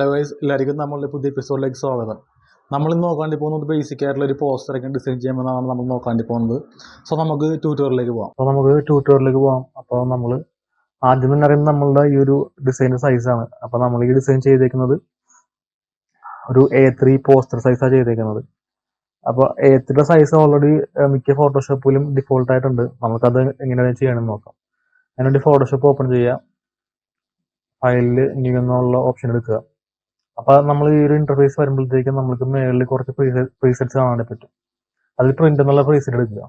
Hello guys, എല്ലാവർക്കും നമ്മളുടെ പുതിയ എപ്പിസോഡിലേക്ക് സ്വാഗതം. നമ്മളിന്ന് നോക്കാണ്ടി പോകുന്നത് ബേസിക് ആയിട്ടുള്ള ഒരു പോസ്റ്ററൊക്കെ ഡിസൈൻ ചെയ്യുമെന്നാണ് നമ്മൾ നോക്കാണ്ടി പോകുന്നത്. സോ നമുക്ക് ട്യൂട്ടോറിയലിലേക്ക് പോകാം. അപ്പോൾ നമ്മൾ ആദ്യം തന്നെ അറിയുന്നത് നമ്മളുടെ ഈ ഒരു ഡിസൈൻ സൈസാണ്. അപ്പോൾ നമ്മൾ ഈ ഡിസൈൻ ചെയ്തേക്കുന്നത് ഒരു A3 പോസ്റ്റർ സൈസാണ് ചെയ്തേക്കുന്നത്. അപ്പോൾ A3 സൈസ് ഓൾറെഡി മിക്ക ഫോട്ടോഷോപ്പിലും ഡിഫോൾട്ട് ആയിട്ടുണ്ട്. നമുക്കത് എങ്ങനെയാണ് ചെയ്യണമെന്ന് നോക്കാം. അതിനുവേണ്ടി ഫോട്ടോഷോപ്പ് ഓപ്പൺ ചെയ്യുക, ഫയലിൽ ന്യൂ എന്നുള്ള ഓപ്ഷൻ എടുക്കുക. അപ്പോൾ നമ്മൾ ഈ ഒരു ഇന്റർഫേസ് വരുമ്പോഴത്തേക്കും നമുക്ക് മേളിൽ കുറച്ച് പ്രീസെറ്റ്സ് കാണാൻ പറ്റും. അതിൽ പ്രിന്റ് എന്നുള്ള പ്രീസെറ്റ് എടുക്കുക.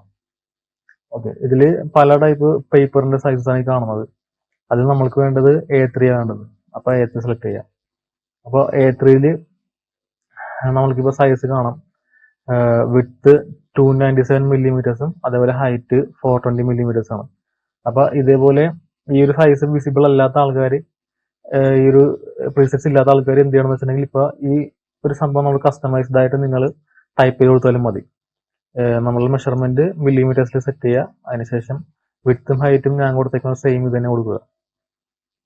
ഓക്കെ, ഇതിൽ പല ടൈപ്പ് പേപ്പറിന്റെ സൈസസ് ആണ് ഈ കാണുന്നത്. അതിൽ നമ്മൾക്ക് വേണ്ടത് A3 ആണ് വേണ്ടത്. അപ്പോൾ A3 സെലക്ട് ചെയ്യാം. അപ്പോൾ A3 നമ്മൾക്കിപ്പോൾ സൈസ് കാണാം. വിഡ്ത്ത് 297 മില്ലിമീറ്റേഴ്സും അതേപോലെ ഹൈറ്റ് 420 മില്ലിമീറ്റേഴ്സ് ആണ്. അപ്പോൾ ഇതേപോലെ ഈ ഒരു സൈസ് വിസിബിൾ അല്ലാത്ത ആൾക്കാർ, ഈ ഒരു പ്രീസെറ്റ്സ് ഇല്ലാത്ത ആൾക്കാർ എന്ത് ചെയ്യണമെന്ന് വെച്ചിട്ടുണ്ടെങ്കിൽ ഇപ്പോൾ ഈ ഒരു സംഭവം നമ്മൾ കസ്റ്റമൈസ്ഡ് ആയിട്ട് നിങ്ങൾ ടൈപ്പ് ചെയ്ത് കൊടുത്താലും മതി. നമ്മൾ മെഷർമെന്റ് മില്ലിമീറ്റേഴ്സിൽ സെറ്റ് ചെയ്യുക. അതിനുശേഷം വിഡ്ത്തും ഹൈറ്റും ഞാൻ കൊടുത്തേക്കുന്ന സെയിം ഇത് തന്നെ കൊടുക്കുക.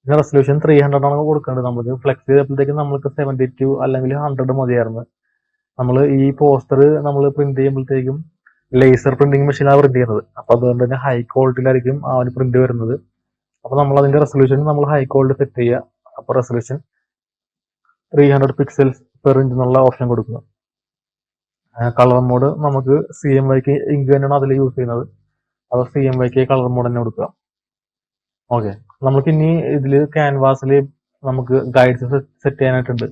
പിന്നെ റെസൊല്യൂഷൻ 300 ആണ് കൊടുക്കേണ്ടത്. നമുക്ക് ഫ്ലെക്സ് ചെയ്തപ്പോഴത്തേക്കും നമുക്ക് 72 അല്ലെങ്കിൽ 100 മതിയായിരുന്നു. നമ്മൾ ഈ പോസ്റ്റർ നമ്മൾ പ്രിന്റ് ചെയ്യുമ്പോഴത്തേക്കും ലേസർ പ്രിന്റിംഗ് മെഷീനാണ് പ്രിന്റ് ചെയ്യുന്നത്. അപ്പോൾ അതുകൊണ്ട് തന്നെ ഹൈ ക്വാളിറ്റിയിലായിരിക്കും ആ ഒരു പ്രിന്റ് വരുന്നത്. അപ്പോൾ നമ്മൾ അതിന്റെ റെസൊല്യൂഷൻ നമ്മൾ ഹൈ ക്വാളിറ്റി സെറ്റ് ചെയ്യുക. അപ്പോൾ റെസൊല്യൂഷൻ 300 പിക്സൽസ് പെർ ഇഞ്ച് എന്നുള്ള ഓപ്ഷൻ കൊടുക്കുക. കളർ മോഡ് നമുക്ക് CMYK ഇങ്ക് തന്നെയാണ് അതിൽ യൂസ് ചെയ്യുന്നത്. അപ്പോൾ CMYK കളർ മോഡ് തന്നെ കൊടുക്കുക. ഓക്കെ, നമുക്ക് ഇനി ഇതിൽ ക്യാൻവാസിൽ നമുക്ക് ഗൈഡ്സ് സെറ്റ് ചെയ്യാനായിട്ടുണ്ട്.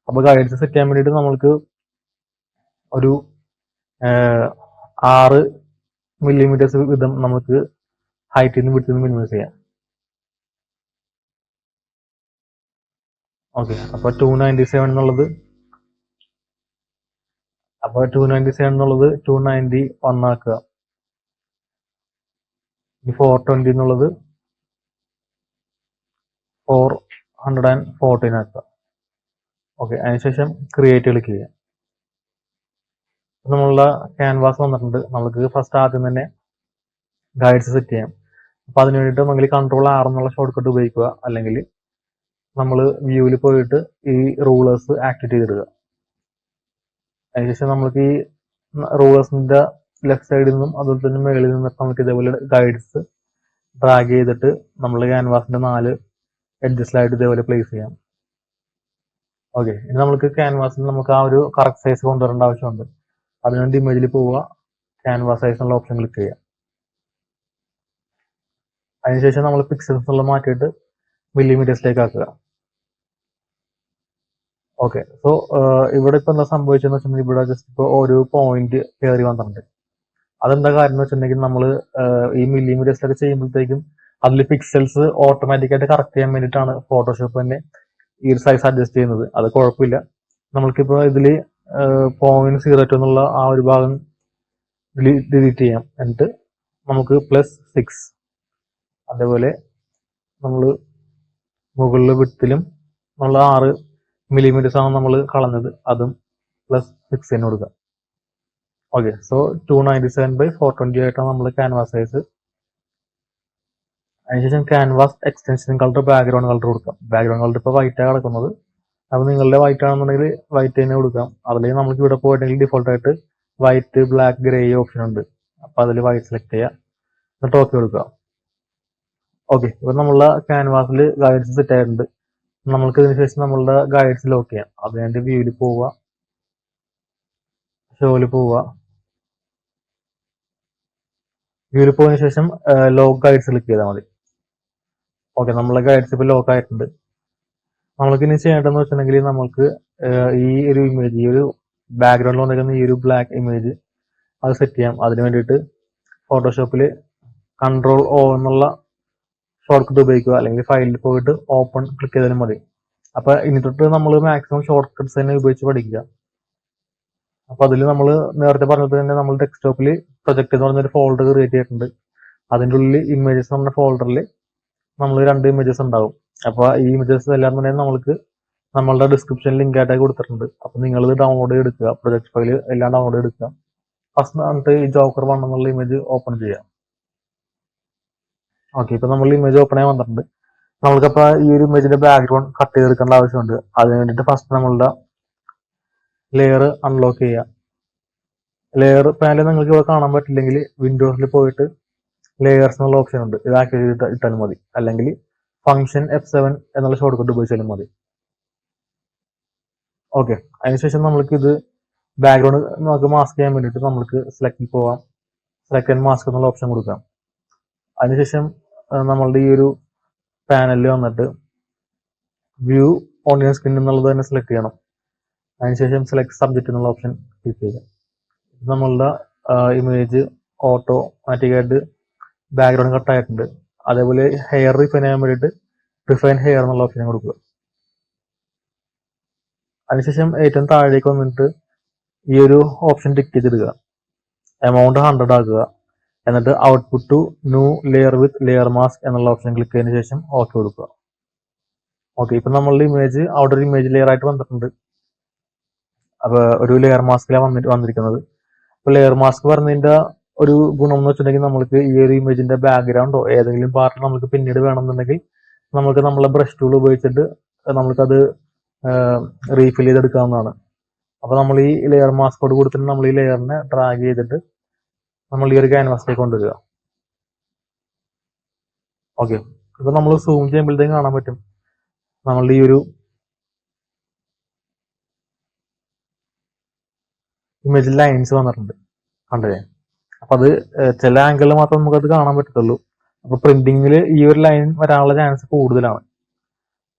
അപ്പോൾ ഗൈഡ്സ് സെറ്റ് ചെയ്യാൻ വേണ്ടിയിട്ട് നമുക്ക് ഒരു 6 മില്ലിമീറ്റേഴ്സ് വിധം നമുക്ക് ഹൈറ്റിൽ നിന്ന് വിഡ്ത്തിൽ നിന്ന് മിനിമൈസ് ചെയ്യാം. ഓക്കെ, അപ്പോൾ 297 എന്നുള്ളത് 291 ആക്കുക. 420 എന്നുള്ളത് 414 ആക്കുക. ഓക്കെ, അതിനുശേഷം ക്രിയേറ്റ് ക്ലിക്ക് ചെയ്യുക. നമ്മളുടെ ക്യാൻവാസ് വന്നിട്ടുണ്ട്. നമുക്ക് ഫസ്റ്റ് ആദ്യം തന്നെ ഗൈഡ്സ് സെറ്റ് ചെയ്യാം. അപ്പോൾ അതിന് വേണ്ടിയിട്ട് ഒന്നെങ്കിൽ Ctrl+R എന്നുള്ള ഷോർട്ട് കട്ട് ഉപയോഗിക്കുക, അല്ലെങ്കിൽ നമ്മൾ വ്യൂവിൽ പോയിട്ട് ഈ റൂളേഴ്സ് ആക്ടിവേറ്റ് ചെയ്തിടുക. അതിനുശേഷം നമുക്ക് ഈ റൂളേഴ്സിന്റെ ലെഫ്റ്റ് സൈഡിൽ നിന്നും അതുപോലെ തന്നെ മുകളിൽ നിന്നൊക്കെ നമുക്ക് ഇതേപോലെ ഗൈഡ്സ് ഡ്രാഗ് ചെയ്തിട്ട് നമ്മൾ ക്യാൻവാസിന്റെ 4 എഡ്ജസിലായിട്ട് ഇതേപോലെ പ്ലേസ് ചെയ്യാം. ഓക്കെ, ഇനി നമുക്ക് ക്യാൻവാസിൽ നമുക്ക് ആ ഒരു കറക്റ്റ് സൈസ് കൊണ്ടുവരേണ്ട ആവശ്യമുണ്ട്. അതിനുവേണ്ടി ഇമേജിൽ പോവുക, ക്യാൻവാസ് സൈസ് എന്നുള്ള ഓപ്ഷൻ ക്ലിക്ക് ചെയ്യുക. അതിനുശേഷം നമ്മൾ പിക്സൽസ് എന്നുള്ള മാറ്റിയിട്ട് മില്ലിമീറ്റേഴ്സിലേക്ക് ആക്കുക. ഓക്കെ, സോ ഇവിടെ ഇപ്പൊ എന്താ സംഭവിച്ചെന്ന് വെച്ചിട്ടുണ്ടെങ്കിൽ ഇവിടെ ജസ്റ്റ് ഇപ്പോൾ ഒരു പോയിന്റ് കയറി വന്നിട്ടുണ്ട്. അതെന്താ കാര്യം എന്ന് വെച്ചിട്ടുണ്ടെങ്കിൽ നമ്മൾ ഈ മില്ലിമീറ്റേഴ്സിലൊക്കെ ചെയ്യുമ്പോഴത്തേക്കും അതിൽ പിക്സൽസ് ഓട്ടോമാറ്റിക്കായിട്ട് കറക്റ്റ് ചെയ്യാൻ വേണ്ടിയിട്ടാണ് ഫോട്ടോഷോപ്പ് തന്നെ ഈ ഒരു സൈസ് അഡ്ജസ്റ്റ് ചെയ്യുന്നത്. അത് കുഴപ്പമില്ല. നമ്മൾക്കിപ്പോൾ ഇതിൽ 0.02 എന്നുള്ള ആ ഒരു ഭാഗം ഡിലീറ്റ് ചെയ്യാം. എന്നിട്ട് നമുക്ക് +6, അതേപോലെ നമ്മൾ മുകളിൽ വിഡ്ത്തിലും നമ്മൾ 6 മില്ലിമീറ്റേഴ്സ് ആണ് നമ്മൾ കളഞ്ഞത്, അതും +6 തന്നെ കൊടുക്കുക. ഓക്കെ, സോ 297/420 ആയിട്ടാണ് നമ്മൾ ക്യാൻവാസ് സൈസ്. അതിനുശേഷം canvas extension colour background colour കൊടുക്കാം. ബാക്ക്ഗ്രൗണ്ട് കളർ ഇപ്പോൾ വൈറ്റാണ് കിടക്കുന്നത്. അപ്പോൾ നിങ്ങളുടെ വൈറ്റ് ആണെന്നുണ്ടെങ്കിൽ വൈറ്റ് തന്നെ കൊടുക്കാം. അതിലേക്ക് നമുക്ക് ഇവിടെ പോയിട്ടുണ്ടെങ്കിൽ ഡിഫോൾട്ട് ആയിട്ട് വൈറ്റ്, ബ്ലാക്ക്, ഗ്രേ ഓപ്ഷൻ ഉണ്ട്. അപ്പോൾ അതിൽ വൈറ്റ് സെലക്ട് ചെയ്യുക, എന്നിട്ട് ഓക്കെ കൊടുക്കുക. ഓക്കെ, ഇപ്പം നമ്മളുടെ ക്യാൻവാസിൽ ഗൈഡ്സ് സെറ്റ് ആയിട്ടുണ്ട്. നമ്മൾക്ക് ഇതിന് ശേഷം നമ്മളുടെ ഗൈഡ്സ് ലോക്ക് ചെയ്യാം. അതിനുവേണ്ടി വ്യൂവിൽ പോവുക, ഷോയിൽ പോവുക. വ്യൂവിൽ പോയതിനു ശേഷം ലോക്ക് ഗൈഡ്സ് ക്ലിക്ക് ചെയ്താൽ മതി. ഓക്കെ, നമ്മളെ ഗൈഡ്സ് ഇപ്പോൾ ലോക്ക് ആയിട്ടുണ്ട്. നമ്മൾക്ക് ഇനി ചെയ്യേണ്ടതെന്ന് വെച്ചിട്ടുണ്ടെങ്കിൽ നമ്മൾക്ക് ഈ ഒരു ഇമേജ്, ഈ ഒരു ബാക്ക്ഗ്രൗണ്ടിൽ വന്നിരിക്കുന്ന ഈ ഒരു ബ്ലാക്ക് ഇമേജ് അത് സെറ്റ് ചെയ്യാം. അതിന് വേണ്ടിയിട്ട് ഫോട്ടോഷോപ്പിൽ Ctrl+O എന്നുള്ള ഷോർട്ട് കട്ട് ഉപയോഗിക്കുക, അല്ലെങ്കിൽ ഫയലിൽ പോയിട്ട് ഓപ്പൺ ക്ലിക്ക് ചെയ്താലും മതി. അപ്പോൾ ഇനി തൊട്ട് നമ്മൾ മാക്സിമം ഷോർട്ട് കട്ട്സ് തന്നെ ഉപയോഗിച്ച് പഠിക്കുക. അപ്പോൾ അതിൽ നമ്മൾ നേരത്തെ പറഞ്ഞത് തന്നെ നമ്മൾ ഡെസ്ക്ടോപ്പിൽ പ്രൊജക്ട് എന്ന് പറഞ്ഞൊരു ഫോൾഡർ ക്രിയേറ്റ് ചെയ്തിട്ടുണ്ട്. അതിൻ്റെ ഉള്ളിൽ ഇമേജസ് എന്ന ഫോൾഡറിൽ നമ്മൾ 2 ഇമേജസ് ഉണ്ടാവും. അപ്പോൾ ഈ ഇമേജസ് എല്ലാം തന്നെ നമ്മൾക്ക് നമ്മളുടെ ഡിസ്ക്രിപ്ഷൻ ലിങ്ക് ആയിട്ടൊക്കെ കൊടുത്തിട്ടുണ്ട്. അപ്പോൾ നിങ്ങളിത് ഡൗൺലോഡ് ചെയ്തെടുക്കുക, പ്രൊജക്ട് ഫയൽ എല്ലാം ഡൗൺലോഡ് എടുക്കുക. ഫസ്റ്റ് എന്നിട്ട് ഈ ജോക്കർ 1 എന്നുള്ള ഇമേജ് ഓപ്പൺ ചെയ്യുക. ഓക്കെ, ഇപ്പോൾ നമ്മൾ ഇമേജ് ഓപ്പൺ ആയി വന്നിട്ടുണ്ട്. നമ്മൾക്കപ്പോൾ ഈ ഒരു ഇമേജിന്റെ ബാക്ക്ഗ്രൗണ്ട് കട്ട് ചെയ്തെടുക്കേണ്ട ആവശ്യമുണ്ട്. അതിന് വേണ്ടിയിട്ട് ഫസ്റ്റ് നമ്മളുടെ ലെയർ അൺലോക്ക് ചെയ്യുക. ലെയർ പാനൽ നിങ്ങൾക്ക് ഇവിടെ കാണാൻ പറ്റില്ലെങ്കിൽ വിൻഡോസിൽ പോയിട്ട് ലെയേഴ്സ് എന്നുള്ള ഓപ്ഷൻ ഉണ്ട്, ഇത് ആക്ടിവേറ്റ് ചെയ്തിട്ട് ഇട്ടാലും മതി. അല്ലെങ്കിൽ ഫംഗ്ഷൻ F7 എന്നുള്ള ഷോർട്ട് കട്ട് ഉപയോഗിച്ചാലും മതി. ഓക്കെ, അതിനുശേഷം നമ്മൾക്ക് ഇത് ബാക്ക്ഗ്രൗണ്ട് നമുക്ക് മാസ്ക് ചെയ്യാൻ വേണ്ടിയിട്ട് നമ്മൾക്ക് സെലക്റ്റിൽ പോവാം, സെലക്ട് ആൻഡ് മാസ്ക് എന്നുള്ള ഓപ്ഷൻ കൊടുക്കാം. അതിനുശേഷം നമ്മളുടെ ഈ ഒരു പാനലിൽ വന്നിട്ട് വ്യൂ ഓണിയൻ സ്കിൻ എന്നുള്ളത് തന്നെ സെലക്ട് ചെയ്യണം. അതിനുശേഷം സെലക്ട് സബ്ജക്റ്റ് എന്നുള്ള ഓപ്ഷൻ ക്ലിക്ക് ചെയ്യുക. നമ്മളുടെ ഇമേജ് ഓട്ടോമാറ്റിക്കായിട്ട് ബാക്ക്ഗ്രൗണ്ട് കട്ട് ആയിട്ടുണ്ട്. അതേപോലെ ഹെയർ റിഫൈൻ ചെയ്യാൻ വേണ്ടിയിട്ട് റിഫൈൻ ഹെയർ എന്നുള്ള ഓപ്ഷൻ കൊടുക്കുക. അതിനുശേഷം ഏറ്റവും താഴേക്ക് വന്നിട്ട് ഈ ഒരു ഓപ്ഷൻ ടിക്ക് ചെയ്തിടുക, എമൗണ്ട് 100 ആക്കുക. എന്നിട്ട് output to new layer with layer mask എന്നുള്ള ഓപ്ഷൻ ക്ലിക്ക് ചെയ്തതിനു ശേഷം ഓക്കെ കൊടുക്കുക. ഓക്കെ, ഇപ്പം നമ്മളുടെ ഇമേജ് അവിടെ ഒരു ഇമേജ് ലെയർ ആയിട്ട് വന്നിട്ടുണ്ട്. അപ്പോൾ ഒരു ലെയർ മാസ്കിലാണ് വന്നിരിക്കുന്നത്. അപ്പോൾ ലെയർ മാസ്ക് പറഞ്ഞതിൻ്റെ ഒരു ഗുണം എന്ന് വെച്ചിട്ടുണ്ടെങ്കിൽ നമ്മൾക്ക് ഈ ഒരു ഇമേജിന്റെ ബാക്ക്ഗ്രൗണ്ടോ ഏതെങ്കിലും പാർട്ട് നമുക്ക് പിന്നീട് വേണമെന്നുണ്ടെങ്കിൽ നമുക്ക് നമ്മളെ ബ്രഷ് ടൂൾ ഉപയോഗിച്ചിട്ട് നമുക്കത് റീഫിൽ ചെയ്തെടുക്കാവുന്നതാണ്. അപ്പോൾ നമ്മൾ ഈ ലെയർ മാസ്കോട് കൊടുത്തിട്ട് നമ്മൾ ഈ ലെയറിനെ ഡ്രാഗ് ചെയ്തിട്ട് നമ്മൾ ഈ ഒരു ക്യാൻവാസിലേക്ക് കൊണ്ടുവരിക. ഓക്കെ, ഇപ്പൊ നമ്മൾ സൂം ചെയ്യുമ്പോഴത്തേക്കും കാണാൻ പറ്റും നമ്മളുടെ ഈ ഒരു ഇമേജിൽ ലൈൻസ് വന്നിട്ടുണ്ട്, കണ്ടേ? അപ്പൊ അത് ചില ആംഗിളിൽ മാത്രം നമുക്കത് കാണാൻ പറ്റത്തുള്ളൂ. അപ്പൊ പ്രിന്റിങ്ങിൽ ഈ ഒരു ലൈൻ വരാനുള്ള ചാൻസ് കൂടുതലാണ്.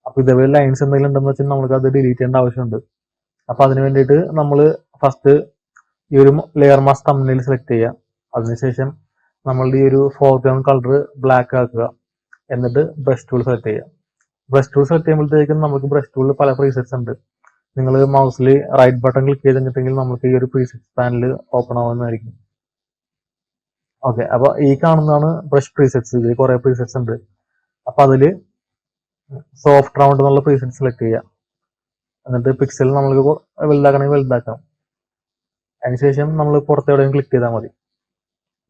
അപ്പൊ ഇതേപോലെ ലൈൻസ് എന്തെങ്കിലും ഉണ്ടെന്ന് വെച്ചാൽ നമുക്ക് അത് ഡിലീറ്റ് ചെയ്യേണ്ട ആവശ്യമുണ്ട്. അപ്പൊ അതിന് വേണ്ടിയിട്ട് നമ്മൾ ഫസ്റ്റ് ഈ ഒരു ലെയർ മാസ്ക് തമ്മിൽ സെലക്ട് ചെയ്യുക. അതിനുശേഷം നമ്മളുടെ ഈ ഒരു ഫോർഗ്രൗണ്ട് കളർ ബ്ലാക്ക് ആക്കുക. എന്നിട്ട് ബ്രഷ് ടൂൾ സെലക്ട് ചെയ്യുക. ബ്രഷ് ടൂൾ സെലക്ട് ചെയ്യുമ്പോഴത്തേക്കും നമുക്ക് ബ്രഷ് ടൂളിൽ പല പ്രീസെറ്റ്സ് ഉണ്ട്. നിങ്ങൾ മൗസിൽ റൈറ്റ് ബട്ടൺ ക്ലിക്ക് ചെയ്തിട്ടുണ്ടെങ്കിൽ നമുക്ക് ഈ ഒരു പ്രീസെറ്റ് പാനൽ ഓപ്പൺ ആവുന്നതായിരിക്കും. ഓക്കെ, അപ്പൊ ഈ കാണുന്നതാണ് ബ്രഷ് പ്രീസെറ്റ്സ്. ഇതിൽ കുറെ പ്രീസെറ്റ്സ് ഉണ്ട്. അപ്പൊ അതില് സോഫ്റ്റ് റൗണ്ട് എന്നുള്ള പ്രീസെറ്റ് സെലക്ട് ചെയ്യുക. എന്നിട്ട് പിക്സൽ നമ്മൾക്ക് വലുതാക്കണമെങ്കിൽ വലുതാക്കാം. അതിനുശേഷം നമ്മൾ പുറത്തെവിടെയും ക്ലിക്ക് ചെയ്താൽ മതി.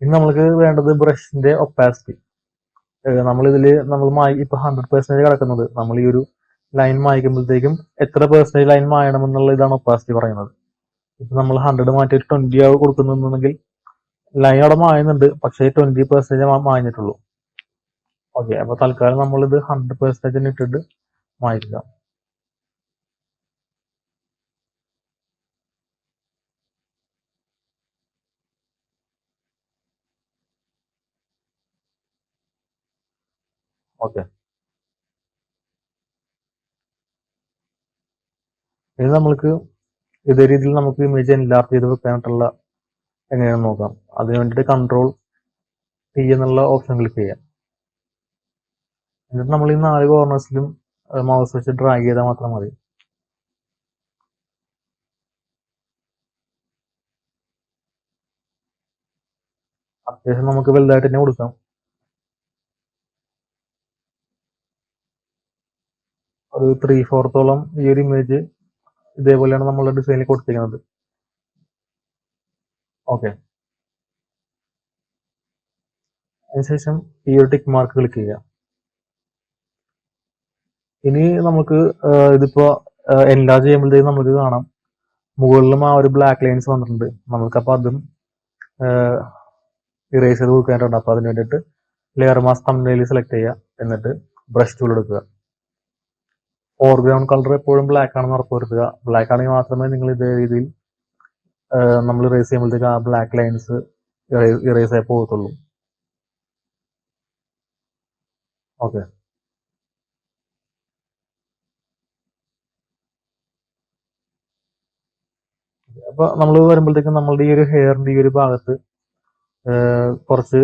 ഇനി നമ്മൾക്ക് വേണ്ടത് ബ്രഷിന്റെ ഒപ്പാസിറ്റി. നമ്മളിതില് ഇപ്പൊ 100% കിടക്കുന്നത്. നമ്മൾ ഈ ഒരു ലൈൻ മായ്ക്കുമ്പോഴത്തേക്കും എത്ര പെർസെന്റേജ് ലൈൻ മായണം എന്നുള്ള ഇതാണ് ഒപ്പാസിറ്റി പറയുന്നത്. ഇപ്പൊ നമ്മൾ 100 മാറ്റി 20 കൊടുക്കുന്നുണ്ടെങ്കിൽ ലൈൻ അവിടെ മായുന്നുണ്ട്, പക്ഷേ 20% മാഞ്ഞിട്ടുള്ളൂ. ഓക്കെ, അപ്പൊ തൽക്കാലം നമ്മളിത് 100% ഇട്ടിട്ട് മായ്ക്കുക. ഓക്കെ, ഇനി നമ്മൾക്ക് ഇതേ രീതിയിൽ നമുക്ക് ഇമേജ് എൻലാർജ് ചെയ്ത് വെക്കാനായിട്ടുള്ള എങ്ങനെയാണെന്ന് നോക്കാം. അതിന് വേണ്ടിയിട്ട് Ctrl+T എന്നുള്ള ഓപ്ഷൻ ക്ലിക്ക് ചെയ്യാം. എന്നിട്ട് നമ്മൾ ഈ 4 കോർണേഴ്സിലും മൗസ് വെച്ച് ഡ്രാഗ് ചെയ്താൽ മാത്രം മതി. അത്യാവശ്യം നമുക്ക് വലുതായിട്ട് തന്നെ കൊടുക്കാം. ഒരു 3/4 ഈ ഒരു ഇമേജ് ഇതേപോലെയാണ് നമ്മളുടെ ഡിസൈനിൽ കൊടുത്തിരിക്കുന്നത്. ഓക്കെ, അതിനുശേഷം ഈ ഒരു ടിക്ക് മാർക്ക് ക്ലിക്ക് ചെയ്യുക. ഇനി നമുക്ക് ഇതിപ്പോ എൻലാർജ് ചെയ്യുമ്പോഴത്തേക്കും നമുക്ക് കാണാം മുകളിലും ആ ഒരു ബ്ലാക്ക് ലൈൻസ് വന്നിട്ടുണ്ട്. നമുക്കപ്പോൾ അതും ഇറേസ് ചെയ്ത് കൊടുക്കാനായിട്ടുണ്ട്. അപ്പോൾ അതിന് വേണ്ടിയിട്ട് ലെയർ മാസ്ക് തമ്മിൽ സെലക്ട് ചെയ്യുക. എന്നിട്ട് ബ്രഷ് ടൂൾ എടുക്കുക. ഫോർഗ്രൗണ്ട് കളർ എപ്പോഴും ബ്ലാക്ക് ആണെന്ന് ഉറപ്പുവരുത്തുക. ബ്ലാക്ക് ആണെങ്കിൽ മാത്രമേ നിങ്ങൾ ഇതേ രീതിയിൽ നമ്മൾ ഇറേസ് ചെയ്യുമ്പോഴത്തേക്ക് ആ ബ്ലാക്ക് ലൈൻസ് ഇറേസ് ആയി പോകത്തുള്ളൂ. ഓക്കെ, അപ്പൊ നമ്മൾ വരുമ്പോഴത്തേക്കും നമ്മളുടെ ഈ ഒരു ഹെയറിന്റെ ഈ ഒരു ഭാഗത്ത് കുറച്ച്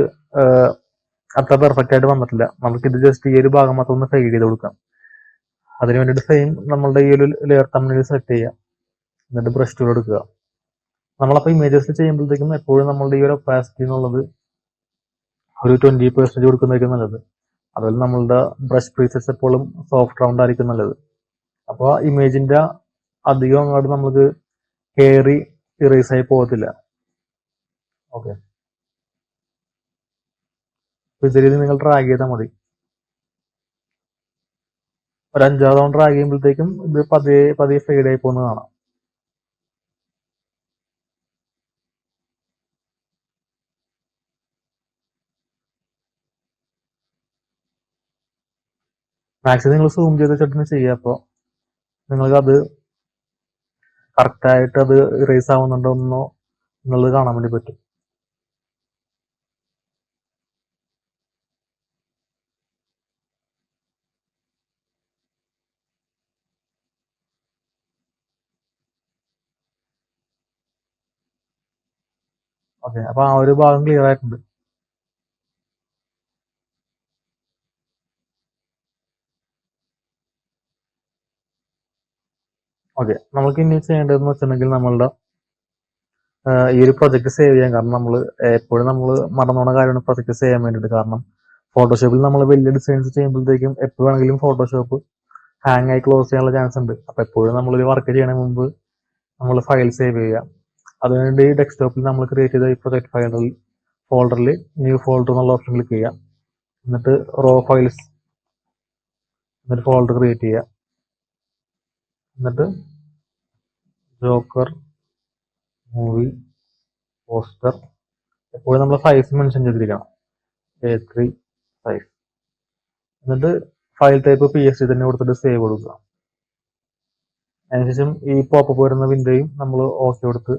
അത്ര പെർഫെക്റ്റ് ആയിട്ട് വന്നിട്ടില്ല. നമുക്കിത് ജസ്റ്റ് ഈ ഒരു ഭാഗം മാത്രം ഒന്ന് ഫെയ്ഡ് ചെയ്ത് കൊടുക്കാം. അതിന് വേണ്ടിയിട്ട് സെയിം നമ്മളുടെ ഈ ഒരു ലെയർ തമ്മിൽ സെലക്ട് ചെയ്യുക. എന്നിട്ട് ബ്രഷ് ടൂൾ എടുക്കുക. നമ്മളപ്പോൾ ഇമേജസ് ചെയ്യുമ്പോഴത്തേക്കും എപ്പോഴും നമ്മളുടെ ഈ ഒരു ഒപ്പാസിറ്റി എന്നുള്ളത് ഒരു 20% കൊടുക്കുന്നതായിരിക്കും നല്ലത്. അതുപോലെ നമ്മളുടെ ബ്രഷ് പ്രീസെറ്റ്സ് എപ്പോഴും സോഫ്റ്റ് റൗണ്ട് ആയിരിക്കും നല്ലത്. അപ്പോൾ ഇമേജിന്റെ അധികം അങ്ങോട്ട് നമുക്ക് കയറി ഇറേസ് ആയി പോകത്തില്ല. ഓക്കെ, ഇതേ രീതിയിൽ നിങ്ങൾ ട്രാക്ക് ചെയ്താൽ മതി. ഒരു 5-6 തവണ ഡ്രാഗ് ചെയ്യുമ്പോഴത്തേക്കും ഇത് പതിയെ പതിയെ ഫെയ്ഡ് ആയി പോകുന്നത് കാണാം. മാക്സിമം നിങ്ങൾ സൂം ചെയ്ത് വെച്ചിട്ട് ചെയ്യുക. അപ്പോൾ നിങ്ങൾക്ക് അത് കറക്റ്റായിട്ട് അത് ഇറേസ് ആവുന്നുണ്ടോ എന്നോ എന്നുള്ളത് കാണാൻ വേണ്ടി പറ്റും. ഓക്കെ, അപ്പൊ ആ ഒരു ഭാഗം ക്ലിയർ ആയിട്ടുണ്ട്. ഓക്കെ, നമുക്ക് ഇനി ചെയ്യേണ്ടതെന്ന് വെച്ചിട്ടുണ്ടെങ്കിൽ നമ്മളുടെ ഈ ഒരു പ്രൊജക്ട് സേവ് ചെയ്യാൻ. കാരണം നമ്മൾ എപ്പോഴും നമ്മൾ മറന്നുപോണ കാര്യമാണ് പ്രൊജക്ട് സേവ് ചെയ്യാൻ വേണ്ടിയിട്ട്. കാരണം ഫോട്ടോഷോപ്പിൽ നമ്മൾ വലിയ ഡിസൈൻസ് ചെയ്യുമ്പോഴത്തേക്കും എപ്പോഴാണെങ്കിലും ഫോട്ടോഷോപ്പ് ഹാങ് ആയി ക്ലോസ് ചെയ്യാനുള്ള ചാൻസ് ഉണ്ട്. അപ്പോൾ എപ്പോഴും നമ്മളൊരു വർക്ക് ചെയ്യണ മുമ്പ് നമ്മൾ ഫയൽ സേവ് ചെയ്യുക. അതിനുവേണ്ടി ഡെസ്ക്ടോപ്പിൽ നമ്മൾ ക്രിയേറ്റ് ചെയ്ത ഈ പ്രൊജക്ട് ഫോൾഡറിൽ ന്യൂ ഫോൾഡർ എന്നുള്ള ഓപ്ഷൻ ക്ലിക്ക് ചെയ്യുക. എന്നിട്ട് റോ ഫയൽസ് എന്നിട്ട് ഫോൾഡർ ക്രിയേറ്റ് ചെയ്യുക. എന്നിട്ട് ജോക്കർ മൂവി പോസ്റ്റർ എപ്പോഴും നമ്മൾ സൈസ് മെൻഷൻ ചെയ്തിരിക്കണം, A3 സൈസ്. എന്നിട്ട് ഫയൽ ടൈപ്പ് PSD തന്നെ കൊടുത്തിട്ട് സേവ് കൊടുക്കുക. അതിനുശേഷം ഈ പോപ്പപ്പ് വരുന്ന വിൻഡോയും നമ്മൾ ഓക്കെ കൊടുത്ത്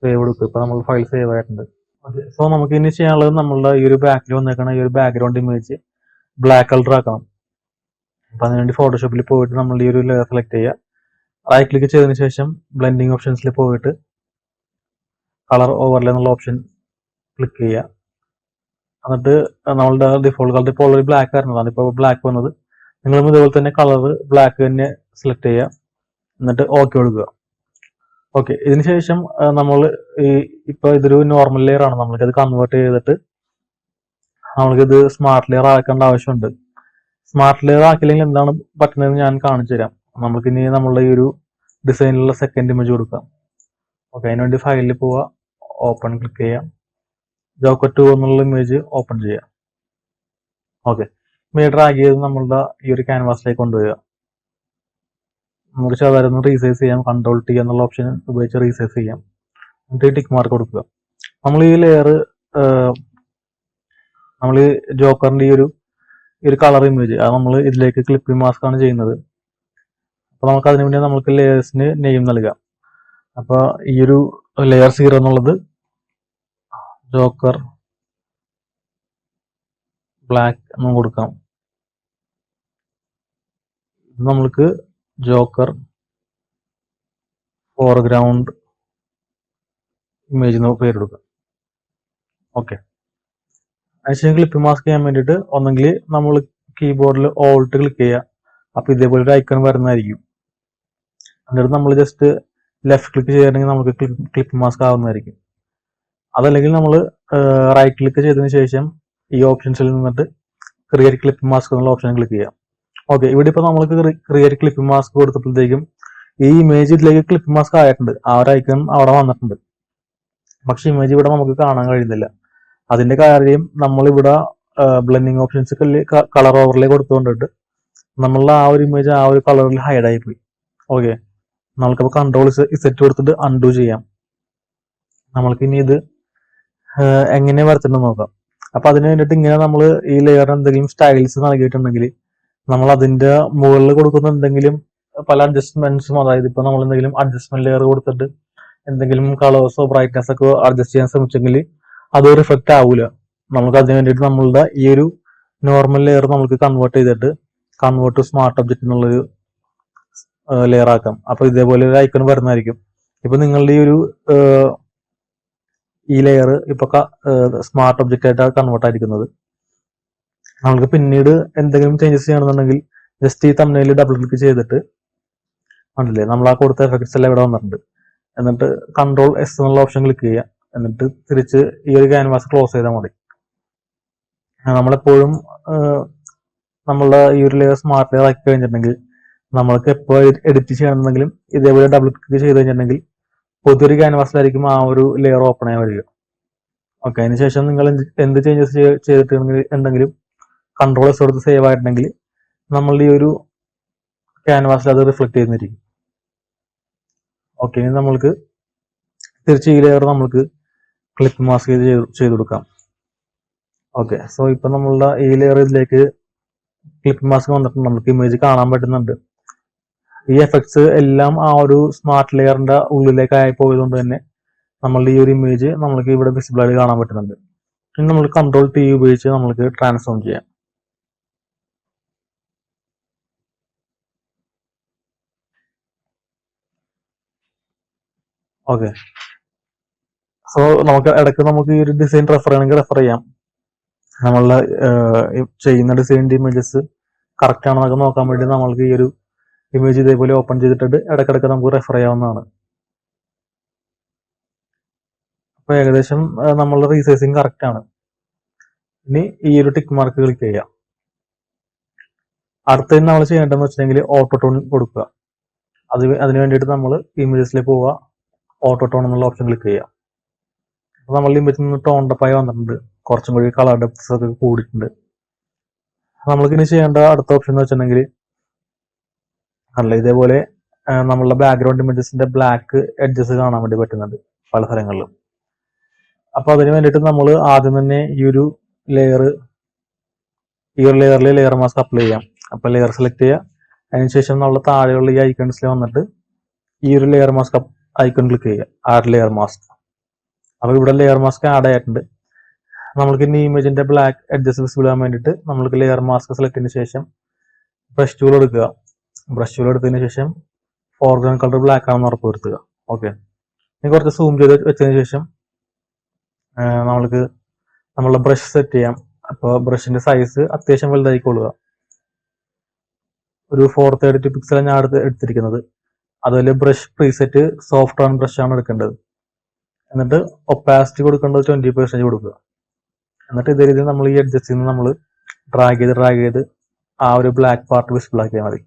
സേവ് കൊടുക്കുക. ഇപ്പൊ നമ്മൾ ഫയൽ സേവ് ആയിട്ടുണ്ട്. ഓക്കെ, സോ നമുക്ക് ഇനി ചെയ്യാനുള്ളത് നമ്മളുടെ ഈ ഒരു ബാക്കിൽ വന്നേക്കണ ഈ ഒരു ബാക്ക്ഗ്രൗണ്ട് ഇമേജ് ബ്ലാക്ക് കളർ ആക്കണം. അപ്പൊ അതിനുവേണ്ടി ഫോട്ടോഷോപ്പിൽ പോയിട്ട് നമ്മൾ ഈ ഒരു ലെയർ സെലക്ട് ചെയ്യുക. റൈറ്റ് ക്ലിക്ക് ചെയ്തതിനു ശേഷം ബ്ലെൻഡിങ് ഓപ്ഷൻസിൽ പോയിട്ട് കളർ ഓവർലേ എന്നുള്ള ഓപ്ഷൻ ക്ലിക്ക് ചെയ്യുക. എന്നിട്ട് നമ്മളുടെ ഡിഫോൾട്ട് കളർ ഇപ്പോൾ ഓൾറെഡി ബ്ലാക്ക് ആയിരുന്നതാണ്, ഇപ്പോൾ ബ്ലാക്ക് വന്നത്. നിങ്ങളും ഇതുപോലെ തന്നെ കളർ ബ്ലാക്ക് തന്നെ സെലക്ട് ചെയ്യുക. എന്നിട്ട് ഓക്കെ കൊടുക്കുക. ഓക്കെ, ഇതിനുശേഷം നമ്മൾ ഇപ്പൊ ഇതൊരു നോർമൽ ലെയർ ആണ്, നമ്മൾക്കത് കൺവേർട്ട് ചെയ്തിട്ട് നമ്മൾക്കിത് സ്മാർട്ട് ലെയർ ആക്കേണ്ട ആവശ്യമുണ്ട്. സ്മാർട്ട് ലെയർ ആക്കില്ലെങ്കിൽ എന്താണ് പറ്റുന്നതെന്ന് ഞാൻ കാണിച്ചു തരാം. നമുക്കിനി നമ്മളുടെ ഈ ഒരു ഡിസൈനിലുള്ള സെക്കൻഡ് ഇമേജ് കൊടുക്കാം. ഓക്കെ, അതിനുവേണ്ടി ഫയലിൽ പോവുക, ഓപ്പൺ ക്ലിക്ക് ചെയ്യാം, ജോക്കർ 2 എന്നുള്ള ഇമേജ് ഓപ്പൺ ചെയ്യാം. ഓക്കെ, ഇമേജ് ഡ്രാഗ് ചെയ്ത് നമ്മളുടെ ഈ ഒരു ക്യാൻവാസിലേക്ക് കൊണ്ടുവരിക. നമുക്ക് ചെറുതായിരുന്നു റീസൈസ് ചെയ്യാം, Ctrl+T എന്നുള്ള ഓപ്ഷൻ ഉപയോഗിച്ച് റീസൈസ് ചെയ്യാം. എന്നിട്ട് ടിക്ക് മാർക്ക് കൊടുക്കുക. നമ്മൾ ഈ ലെയർ നമ്മൾ ജോക്കറിന്റെ ഈ ഒരു കളർ ഇമേജ് അത് നമ്മൾ ഇതിലേക്ക് ക്ലിപ്പിംഗ് മാസ്ക് ആണ് ചെയ്യുന്നത്. അപ്പൊ നമുക്ക് അതിനു വേണ്ടി നമുക്ക് ലെയേഴ്സിന് നെയിം നൽകാം. അപ്പൊ ഈ ഒരു ലെയർ 0 എന്നുള്ളത് ജോക്കർ ബ്ലാക്ക് എന്ന് കൊടുക്കാം. നമ്മൾക്ക് ജോക്കർ ഫോർഗ്രൗണ്ട് ഇമേജ് എന്ന് പേര് കൊടുക്കാം. ഓക്കെ, അതിനുശേഷം ക്ലിപ്പ് മാസ്ക് ചെയ്യാൻ വേണ്ടിയിട്ട് ഒന്നെങ്കിൽ നമ്മൾ കീബോർഡിൽ ഓൾട്ട് ക്ലിക്ക് ചെയ്യുക. അപ്പൊ ഇതേപോലെ ഒരു ഐക്കൺ വരുന്നതായിരിക്കും. എന്നിട്ട് നമ്മൾ ജസ്റ്റ് ലെഫ്റ്റ് ക്ലിക്ക് ചെയ്യുകയാണെങ്കിൽ നമുക്ക് ക്ലിപ്പ് മാസ്ക് ആവുന്നതായിരിക്കും. അതല്ലെങ്കിൽ നമ്മൾ റൈറ്റ് ക്ലിക്ക് ചെയ്തതിനു ശേഷം ഈ ഓപ്ഷൻസിൽ നിന്നിട്ട് ക്രിയേറ്റ് ക്ലിപ്പ് മാസ്ക് എന്നുള്ള ഓപ്ഷൻ ക്ലിക്ക് ചെയ്യാം. ഓക്കെ, ഇവിടെ ഇപ്പൊ നമ്മൾക്ക് ക്രിയേറ്റ് ക്ലിപ്പ് മാസ്ക് കൊടുത്തപ്പോഴത്തേക്കും ഈ ഇമേജ് ഇതിലേക്ക് ക്ലിപ്പ് മാസ്ക് ആയിട്ടുണ്ട്. ആ ഒരു ഐക്കൺ അവിടെ വന്നിട്ടുണ്ട്. പക്ഷെ ഇമേജ് ഇവിടെ നമുക്ക് കാണാൻ കഴിയുന്നില്ല. അതിന്റെ കാര്യം നമ്മളിവിടെ ബ്ലെൻഡിങ് ഓപ്ഷൻസ് കളർ ഓവർലേ കൊടുത്തുകൊണ്ടിട്ട് നമ്മളുടെ ആ ഒരു ഇമേജ് ആ ഒരു കളറിൽ ഹൈഡ് ആയി പോയി. ഓക്കെ, നമ്മൾക്കിപ്പോൾ Ctrl+Z കൊടുത്തിട്ട് അൺഡു ചെയ്യാം. നമ്മൾക്ക് ഇനി ഇത് എങ്ങനെ വരച്ചിട്ടുണ്ടെന്ന് നോക്കാം. അപ്പൊ അതിന് വേണ്ടിയിട്ട് ഇങ്ങനെ നമ്മൾ ഈ ലെയറിന് എന്തെങ്കിലും സ്റ്റൈൽസ് നൽകിയിട്ടുണ്ടെങ്കിൽ നമ്മൾ അതിന്റെ മുകളിൽ കൊടുക്കുന്ന എന്തെങ്കിലും പല അഡ്ജസ്റ്റ്മെന്റ്സും, അതായത് ഇപ്പൊ നമ്മൾ എന്തെങ്കിലും അഡ്ജസ്റ്റ്മെന്റ് ലെയർ കൊടുത്തിട്ട് എന്തെങ്കിലും കളേഴ്സോ ബ്രൈറ്റ്നെസ് ഒക്കെ അഡ്ജസ്റ്റ് ചെയ്യാൻ ശ്രമിച്ചെങ്കിൽ അത് റിഫ്ലക്റ്റ് ആവൂല. നമുക്ക് അതിന് വേണ്ടിയിട്ട് നമ്മളുടെ ഈ ഒരു നോർമൽ ലെയർ നമുക്ക് കൺവേർട്ട് ചെയ്തിട്ട് കൺവേർട്ട് ടു സ്മാർട്ട് ഒബ്ജക്റ്റ് എന്നുള്ളൊരു ലെയർ ആക്കാം. അപ്പൊ ഇതേപോലെ ഒരു ഐക്കൺ വരുന്നതായിരിക്കും. ഇപ്പൊ നിങ്ങളുടെ ഈ ലെയർ ഇപ്പൊ സ്മാർട്ട് ഒബ്ജക്റ്റ് ആയിട്ടാണ് കൺവേർട്ട് ആയിരിക്കുന്നത്. നമുക്ക് പിന്നീട് എന്തെങ്കിലും ചേഞ്ചസ് ചെയ്യണമെന്നുണ്ടെങ്കിൽ ജസ്റ്റ് ഈ തംബ്നെയിൽ ഡബിൾ ക്ലിക്ക് ചെയ്തിട്ട് കണ്ടില്ലേ, നമ്മൾ ആ കൊടുത്ത എഫക്ട്സ് എല്ലാം ഇവിടെ വന്നിട്ടുണ്ട്. എന്നിട്ട് Ctrl+S എന്നുള്ള ഓപ്ഷൻ ക്ലിക്ക് ചെയ്യുക. എന്നിട്ട് തിരിച്ച് ഈ ഒരു ക്യാൻവാസ് ക്ലോസ് ചെയ്താൽ മതി. നമ്മളെപ്പോഴും നമ്മളുടെ ഈ ഒരു ലെയർ സ്മാർട്ട് ലെയർ ആക്കി കഴിഞ്ഞിട്ടുണ്ടെങ്കിൽ നമ്മൾക്ക് എപ്പോൾ എഡിറ്റ് ചെയ്യണമെന്നുണ്ടെങ്കിലും ഇതേപോലെ ഡബിൾ ക്ലിക്ക് ചെയ്ത് കഴിഞ്ഞിട്ടുണ്ടെങ്കിൽ പുതിയൊരു ക്യാൻവാസിലായിരിക്കും ആ ഒരു ലെയർ ഓപ്പൺ ആയി വരിക. ഓക്കെ, അതിനുശേഷം നിങ്ങൾ എന്ത് ചേഞ്ചസ് ചെയ്തിട്ടുണ്ടെങ്കിലും Ctrl+S കൊടുത്ത് സേവ് ആയിട്ടുണ്ടെങ്കിൽ നമ്മളുടെ ഈ ഒരു ക്യാൻവാസിൽ അത് റിഫ്ലക്ട് ചെയ്യുന്നിരിക്കും. ഓക്കെ, ഇനി നമ്മൾക്ക് തിരിച്ച് ഈ ലെയർ നമുക്ക് ക്ലിപ്പ് മാസ്ക് ചെയ്ത് കൊടുക്കാം. ഓക്കെ, സോ ഇപ്പൊ നമ്മളുടെ ഈ ലെയർ ഇതിലേക്ക് ക്ലിപ്പ് മാസ്ക് വന്നിട്ട് നമുക്ക് ഇമേജ് കാണാൻ പറ്റുന്നുണ്ട്. ഈ എഫക്ട്സ് എല്ലാം ആ ഒരു സ്മാർട്ട് ലെയറിന്റെ ഉള്ളിലേക്ക് ആയി പോയതുകൊണ്ട് തന്നെ നമ്മളുടെ ഈ ഒരു ഇമേജ് നമ്മൾക്ക് ഇവിടെ വിസിബിൾ ആയി കാണാൻ പറ്റുന്നുണ്ട്. ഇനി നമ്മൾ കൺട്രോൾ ടി ഉപയോഗിച്ച് നമ്മൾക്ക് ട്രാൻസ്ഫോം ചെയ്യാം. ഓക്കെ, സോ നമുക്ക് ഇടയ്ക്ക് നമുക്ക് ഈ ഒരു ഡിസൈൻ റെഫർ ചെയ്യണമെങ്കിൽ റെഫർ ചെയ്യാം. നമ്മളുടെ ചെയ്യുന്ന ഡിസൈനിന്റെ ഇമേജസ് കറക്റ്റ് ആണെന്നൊക്കെ നോക്കാൻ വേണ്ടി നമ്മൾക്ക് ഈ ഒരു ഇമേജ് ഇതേപോലെ ഓപ്പൺ ചെയ്തിട്ട് ഇടയ്ക്കിടയ്ക്ക് നമുക്ക് റെഫർ ചെയ്യാവുന്നതാണ്. അപ്പൊ ഏകദേശം നമ്മളുടെ റീസൈസിങ് കറക്റ്റ് ആണ്. ഇനി ഈ ഒരു ടിക്ക് മാർക്ക് ക്ലിക്ക് ചെയ്യാം. അടുത്തത് നമ്മൾ ചെയ്യേണ്ടതെന്ന് വെച്ചിട്ടുണ്ടെങ്കിൽ ഓട്ടോ ടോൺ കൊടുക്കുക. അതിന് വേണ്ടിയിട്ട് നമ്മൾ ഇമേജസിലേക്ക് പോവുക, ഓട്ടോ ടോൺ എന്നുള്ള ഓപ്ഷൻ ക്ലിക്ക് ചെയ്യുക. അപ്പൊ നമ്മളുടെ ഇമേജിൽ നിന്ന് ടോൺ ഡപ്പായി വന്നിട്ടുണ്ട്, കുറച്ചും കൂടി കളർ ഡെപ്സ് ഒക്കെ കൂടിയിട്ടുണ്ട്. നമ്മൾക്ക് ഇനി ചെയ്യേണ്ട അടുത്ത ഓപ്ഷൻ എന്ന് വെച്ചിട്ടുണ്ടെങ്കിൽ അല്ല ഇതേപോലെ നമ്മളുടെ ബാക്ക്ഗ്രൗണ്ട് ഇമേജസിന്റെ ബ്ലാക്ക് എഡ്ജസ് കാണാൻ വേണ്ടി പറ്റുന്നുണ്ട് പല സ്ഥലങ്ങളിലും. അപ്പൊ അതിന് വേണ്ടിയിട്ട് നമ്മൾ ആദ്യം തന്നെ ഈ ഒരു ലെയറിൽ ലെയർ മാസ്ക് അപ്ലൈ ചെയ്യാം. അപ്പൊ ലെയർ സെലക്ട് ചെയ്യുക, അതിനുശേഷം നമ്മൾ താഴെയുള്ള ഈ ഐക്കൺസിൽ വന്നിട്ട് ഈ ഒരു ലെയർ മാസ്ക് ഐക്കൺ ക്ലിക്ക് ചെയ്യുക, ആഡ് ലെയർ മാസ്ക്. അപ്പൊ ഇവിടെ ലെയർ മാസ്ക് ആഡ് ആയിട്ടുണ്ട്. നമ്മൾക്ക് ഇനി ഇമേജിന്റെ ബ്ലാക്ക് എഡ്ജസ് വിസിബിൾ ആകാൻ വേണ്ടിയിട്ട് നമ്മൾക്ക് ലെയർ മാസ്ക് സെലക്ട് ചെയ്തതിനു ശേഷം ബ്രഷ് ടൂൾ എടുക്കുക. ബ്രഷ് ടൂൾ എടുത്തതിന് ശേഷം ഫോർഗ്രൗണ്ട് കളർ ബ്ലാക്ക് ആണെന്ന് ഉറപ്പ് വരുത്തുക. ഓക്കെ, ഇനി കുറച്ച് സൂം ചെയ്ത് വെച്ചതിന് ശേഷം നമ്മൾക്ക് നമ്മളുടെ ബ്രഷ് സെറ്റ് ചെയ്യാം. അപ്പോൾ ബ്രഷിന്റെ സൈസ് അത്യാവശ്യം വലുതായിക്കൊള്ളുക. ഒരു 432 പിക്സലാണ് ഞാൻ എടുത്തിരിക്കുന്നത്. അതുപോലെ brush preset soft on brush ആണ് എടുക്കേണ്ടത്. എന്നിട്ട് ഒപ്പാസിറ്റി കൊടുക്കേണ്ടത് 20% കൊടുക്കുക. എന്നിട്ട് ഇതേ രീതിയിൽ നമ്മൾ ഈ എഡ്ജസ്റ്റിൽ നിന്ന് നമ്മൾ ഡ്രാഗ് ചെയ്ത് ആ ഒരു ബ്ലാക്ക് പാർട്ട് വിസിബിൾ ആക്കിയാൽ മതി.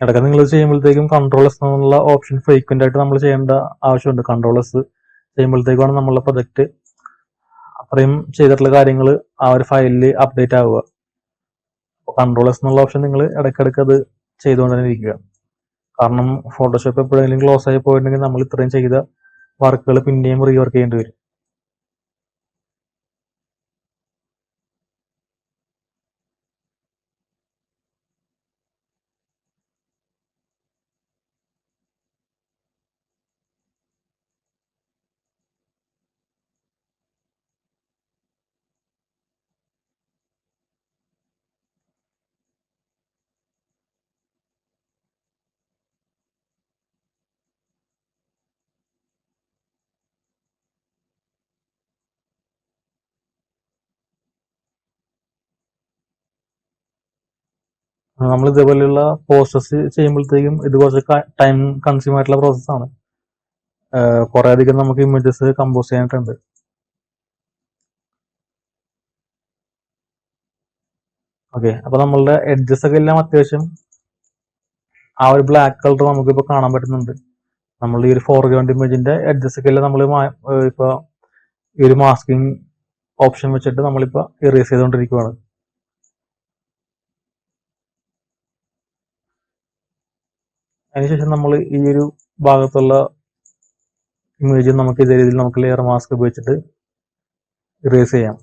ഇടയ്ക്ക് നിങ്ങൾ ചെയ്യുമ്പോഴത്തേക്കും കൺട്രോൾ എസ് എന്നുള്ള ഓപ്ഷൻ ഫ്രീക്വന്റ് ആയിട്ട് നമ്മൾ ചെയ്യേണ്ട ആവശ്യമുണ്ട്. കൺട്രോൾ എസ് ചെയ്യുമ്പോഴത്തേക്കാണ് നമ്മളെ പ്രൊജക്ട് അത്രയും ചെയ്തിട്ടുള്ള കാര്യങ്ങൾ ആ ഒരു ഫയലിൽ അപ്ഡേറ്റ് ആവുക. കൺട്രോൾ എസ് എന്നുള്ള ഓപ്ഷൻ നിങ്ങൾ ഇടയ്ക്കിടയ്ക്ക് അത് ചെയ്തുകൊണ്ട് തന്നെ ഇരിക്കുക. കാരണം ഫോട്ടോഷോപ്പ് എപ്പോഴെങ്കിലും ക്ലോസ് ആയി പോയിട്ടുണ്ടെങ്കിൽ നമ്മൾ ഇത്രയും ചെയ്ത വർക്കുകൾ പിന്നെയും റീവർക്ക് ചെയ്യേണ്ടി വരും. നമ്മൾ ഇതേപോലെയുള്ള പോസ്റ്റേഴ്സ് ചെയ്യുമ്പോഴത്തേക്കും ഇത് കുറച്ച് ടൈം കൺസ്യൂം ആയിട്ടുള്ള പ്രോസസ്സാണ്. കുറെ അധികം നമുക്ക് ഇമേജസ് കമ്പോസ് ചെയ്യാനായിട്ടുണ്ട്. ഓക്കെ, അപ്പൊ നമ്മളുടെ എഡ്ജസ് ഒക്കെ എല്ലാം അത്യാവശ്യം ആ ഒരു ബ്ലാക്ക് കളർ നമുക്കിപ്പോൾ കാണാൻ പറ്റുന്നുണ്ട്. നമ്മൾ ഈ ഒരു ഫോർഗ്രൗണ്ട് ഇമേജിന്റെ എഡ്ജസ് ഒക്കെ എല്ലാം നമ്മൾ ഇപ്പൊ ഈ ഒരു മാസ്കിംഗ് ഓപ്ഷൻ വെച്ചിട്ട് നമ്മളിപ്പോ ഇറേസ് ചെയ്തുകൊണ്ടിരിക്കുകയാണ്. അതിനുശേഷം നമ്മൾ ഈ ഒരു ഭാഗത്തുള്ള ഇമേജ് നമുക്ക് ഇതേ രീതിയിൽ നമുക്ക് ലെയർ മാസ്ക് ഉപയോഗിച്ചിട്ട് ഇറേസ് ചെയ്യാം.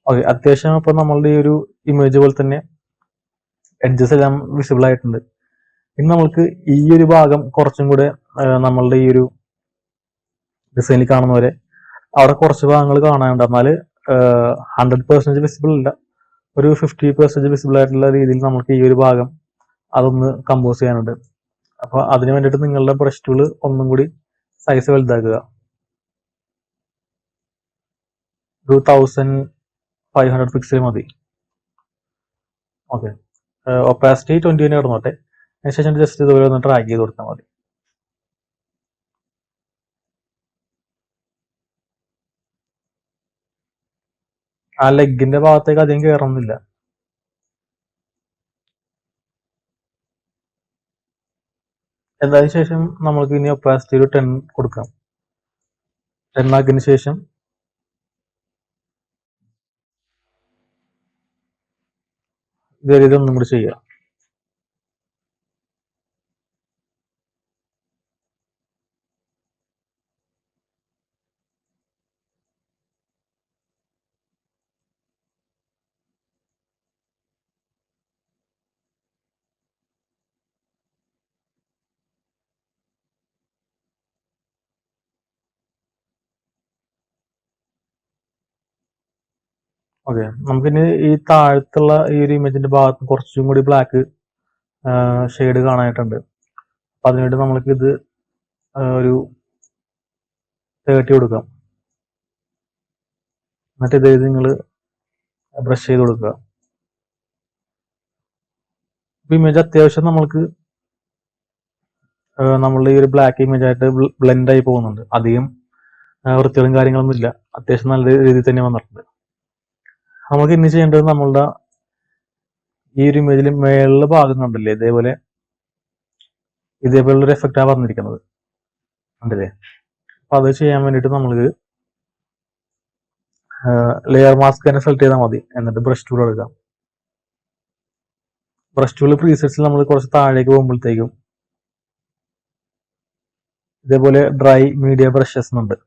ഓക്കെ, അത്യാവശ്യം ഇപ്പൊ നമ്മളുടെ ഈ ഒരു ഇമേജ് പോലെ തന്നെ എഡ്ജസ് എല്ലാം വിസിബിൾ ആയിട്ടുണ്ട്. ഇനി നമ്മൾക്ക് ഈ ഒരു ഭാഗം കുറച്ചും കൂടെ നമ്മളുടെ ഈ ഒരു ഡിസൈനിൽ കാണുന്ന പോലെ അവിടെ കുറച്ച് ഭാഗങ്ങൾ കാണാനുണ്ട്. എന്നാൽ 100% വിസിബിൾ അല്ല, ഒരു 50% വിസിബിൾ ആയിട്ടുള്ള രീതിയിൽ നമുക്ക് ഈ ഒരു ഭാഗം അതൊന്ന് കമ്പോസ് ചെയ്യാനുണ്ട്. അപ്പോൾ അതിന് വേണ്ടിയിട്ട് നിങ്ങളുടെ ബ്രഷ് ടൂള് ഒന്നും കൂടി സൈസ് വലുതാക്കുക. ഒരു 1500 പിക്സൽ മതി. ഓക്കെ, ഒപ്പാസിറ്റി 20 തന്നെ ഇടുന്നോട്ടെ. അതിനുശേഷം ജസ്റ്റ് ഇതുപോലെ ഒന്ന് ഡ്രാഗ് ചെയ്ത് കൊടുത്താൽ മതി. ആ ലെഗിന്റെ ഭാഗത്തേക്ക് അധികം കയറുന്നില്ല. എന്നതിന് ശേഷം നമ്മൾക്ക് ഇനി ഒപ്പാസിറ്റി ഒരു 10 കൊടുക്കാം. 10 ആക്കിയതിന് ശേഷം ഇതേ രീതി ഒന്നും കൂടി ചെയ്യാം. ഓക്കെ, നമുക്കിനി ഈ താഴത്തുള്ള ഈ ഒരു ഇമേജിന്റെ ഭാഗത്ത് കുറച്ചും കൂടി ബ്ലാക്ക് ഷെയ്ഡ് കാണാനായിട്ടുണ്ട്. അപ്പൊ അതിനുവേണ്ടി നമ്മൾക്ക് ഇത് ഒരു 30 കൊടുക്കാം. എന്നിട്ട് ഇത് നിങ്ങൾ ബ്രഷ് ചെയ്ത് കൊടുക്കുക. ഇമേജ് അത്യാവശ്യം നമ്മൾക്ക് നമ്മളുടെ ഈ ഒരു ബ്ലാക്ക് ഇമേജ് ആയിട്ട് ബ്ലെൻഡ് ആയി പോകുന്നുണ്ട്. അധികം വൃത്തികളും കാര്യങ്ങളൊന്നും ഇല്ല. അത്യാവശ്യം നല്ല രീതിയിൽ തന്നെ വന്നിട്ടുണ്ട്. നമുക്ക് ഇനി ചെയ്യേണ്ടത് നമ്മളുടെ ഈ ഒരു ഇമേജിൽ മേളിലെ ഭാഗം കണ്ടില്ലേ, ഇതേപോലുള്ളൊരു എഫക്റ്റാണ് പറഞ്ഞിരിക്കുന്നത്, കണ്ടില്ലേ? അപ്പൊ അത് ചെയ്യാൻ വേണ്ടിയിട്ട് നമ്മൾക്ക് ലെയർ മാസ്ക് തന്നെ സെലക്ട് ചെയ്താൽ മതി. എന്നിട്ട് ബ്രഷ് ടൂൾ എടുക്കാം. ബ്രഷ് ടൂൾ പ്രീസെറ്റ്സിൽ നമ്മൾ കുറച്ച് താഴേക്ക് പോകുമ്പോഴത്തേക്കും ഇതേപോലെ ഡ്രൈ മീഡിയ ബ്രഷസ് ഉണ്ട്.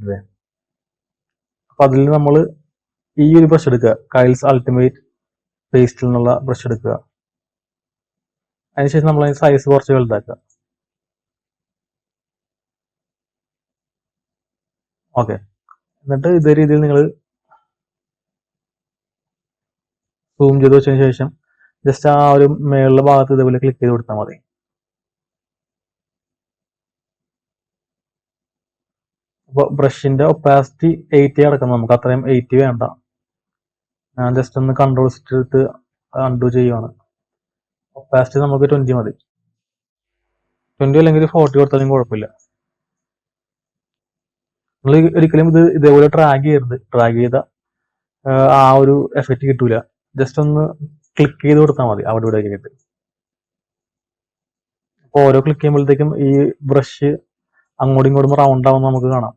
അതെ, അപ്പൊ അതിൽ നമ്മൾ ഈ ഒരു ബ്രഷ് എടുക്കുക, കൈൽസ് അൾട്ടിമേറ്റ് പേസ്റ്റിൽ നിന്നുള്ള ബ്രഷ് എടുക്കുക. അതിനുശേഷം നമ്മൾ അതിന് സൈസ് കുറച്ച് വലുതാക്കുക. ഓക്കെ, എന്നിട്ട് ഇതേ രീതിയിൽ നിങ്ങൾ സൂം ചെയ്ത് വെച്ചതിന് ശേഷം ജസ്റ്റ് ആ ഒരു മേളിലെ ഭാഗത്ത് ഇതേപോലെ ക്ലിക്ക് ചെയ്ത് കൊടുത്താൽ മതി. അപ്പോൾ ബ്രഷിന്റെ ഒപ്പാസിറ്റി 80 അടക്കണം. നമുക്ക് അത്രയും 80 വേണ്ട. ഞാൻ ജസ്റ്റ് ഒന്ന് കൺട്രോൾ എടുത്ത് അൺഡു ചെയ്യുവാണ്. ഒപ്പാസിറ്റി നമുക്ക് 20 മതി. 20 അല്ലെങ്കിൽ 40 കൊടുത്താലും കുഴപ്പമില്ല. നിങ്ങൾ ഒരിക്കലും ഇത് ഇതേപോലെ ഡ്രാഗ് ചെയ്യരുത്. ഡ്രാഗ് ചെയ്ത ആ ഒരു എഫക്റ്റ് കിട്ടൂല. ജസ്റ്റ് ഒന്ന് ക്ലിക്ക് ചെയ്ത് കൊടുത്താൽ മതി അവിടെ ഇവിടെ ആയിട്ട്. അപ്പോൾ ഓരോ ക്ലിക്ക് ചെയ്യുമ്പോഴത്തേക്കും ഈ ബ്രഷ് അങ്ങോട്ടും ഇങ്ങോട്ടും റൗണ്ട് ആവുന്ന നമുക്ക് കാണാം.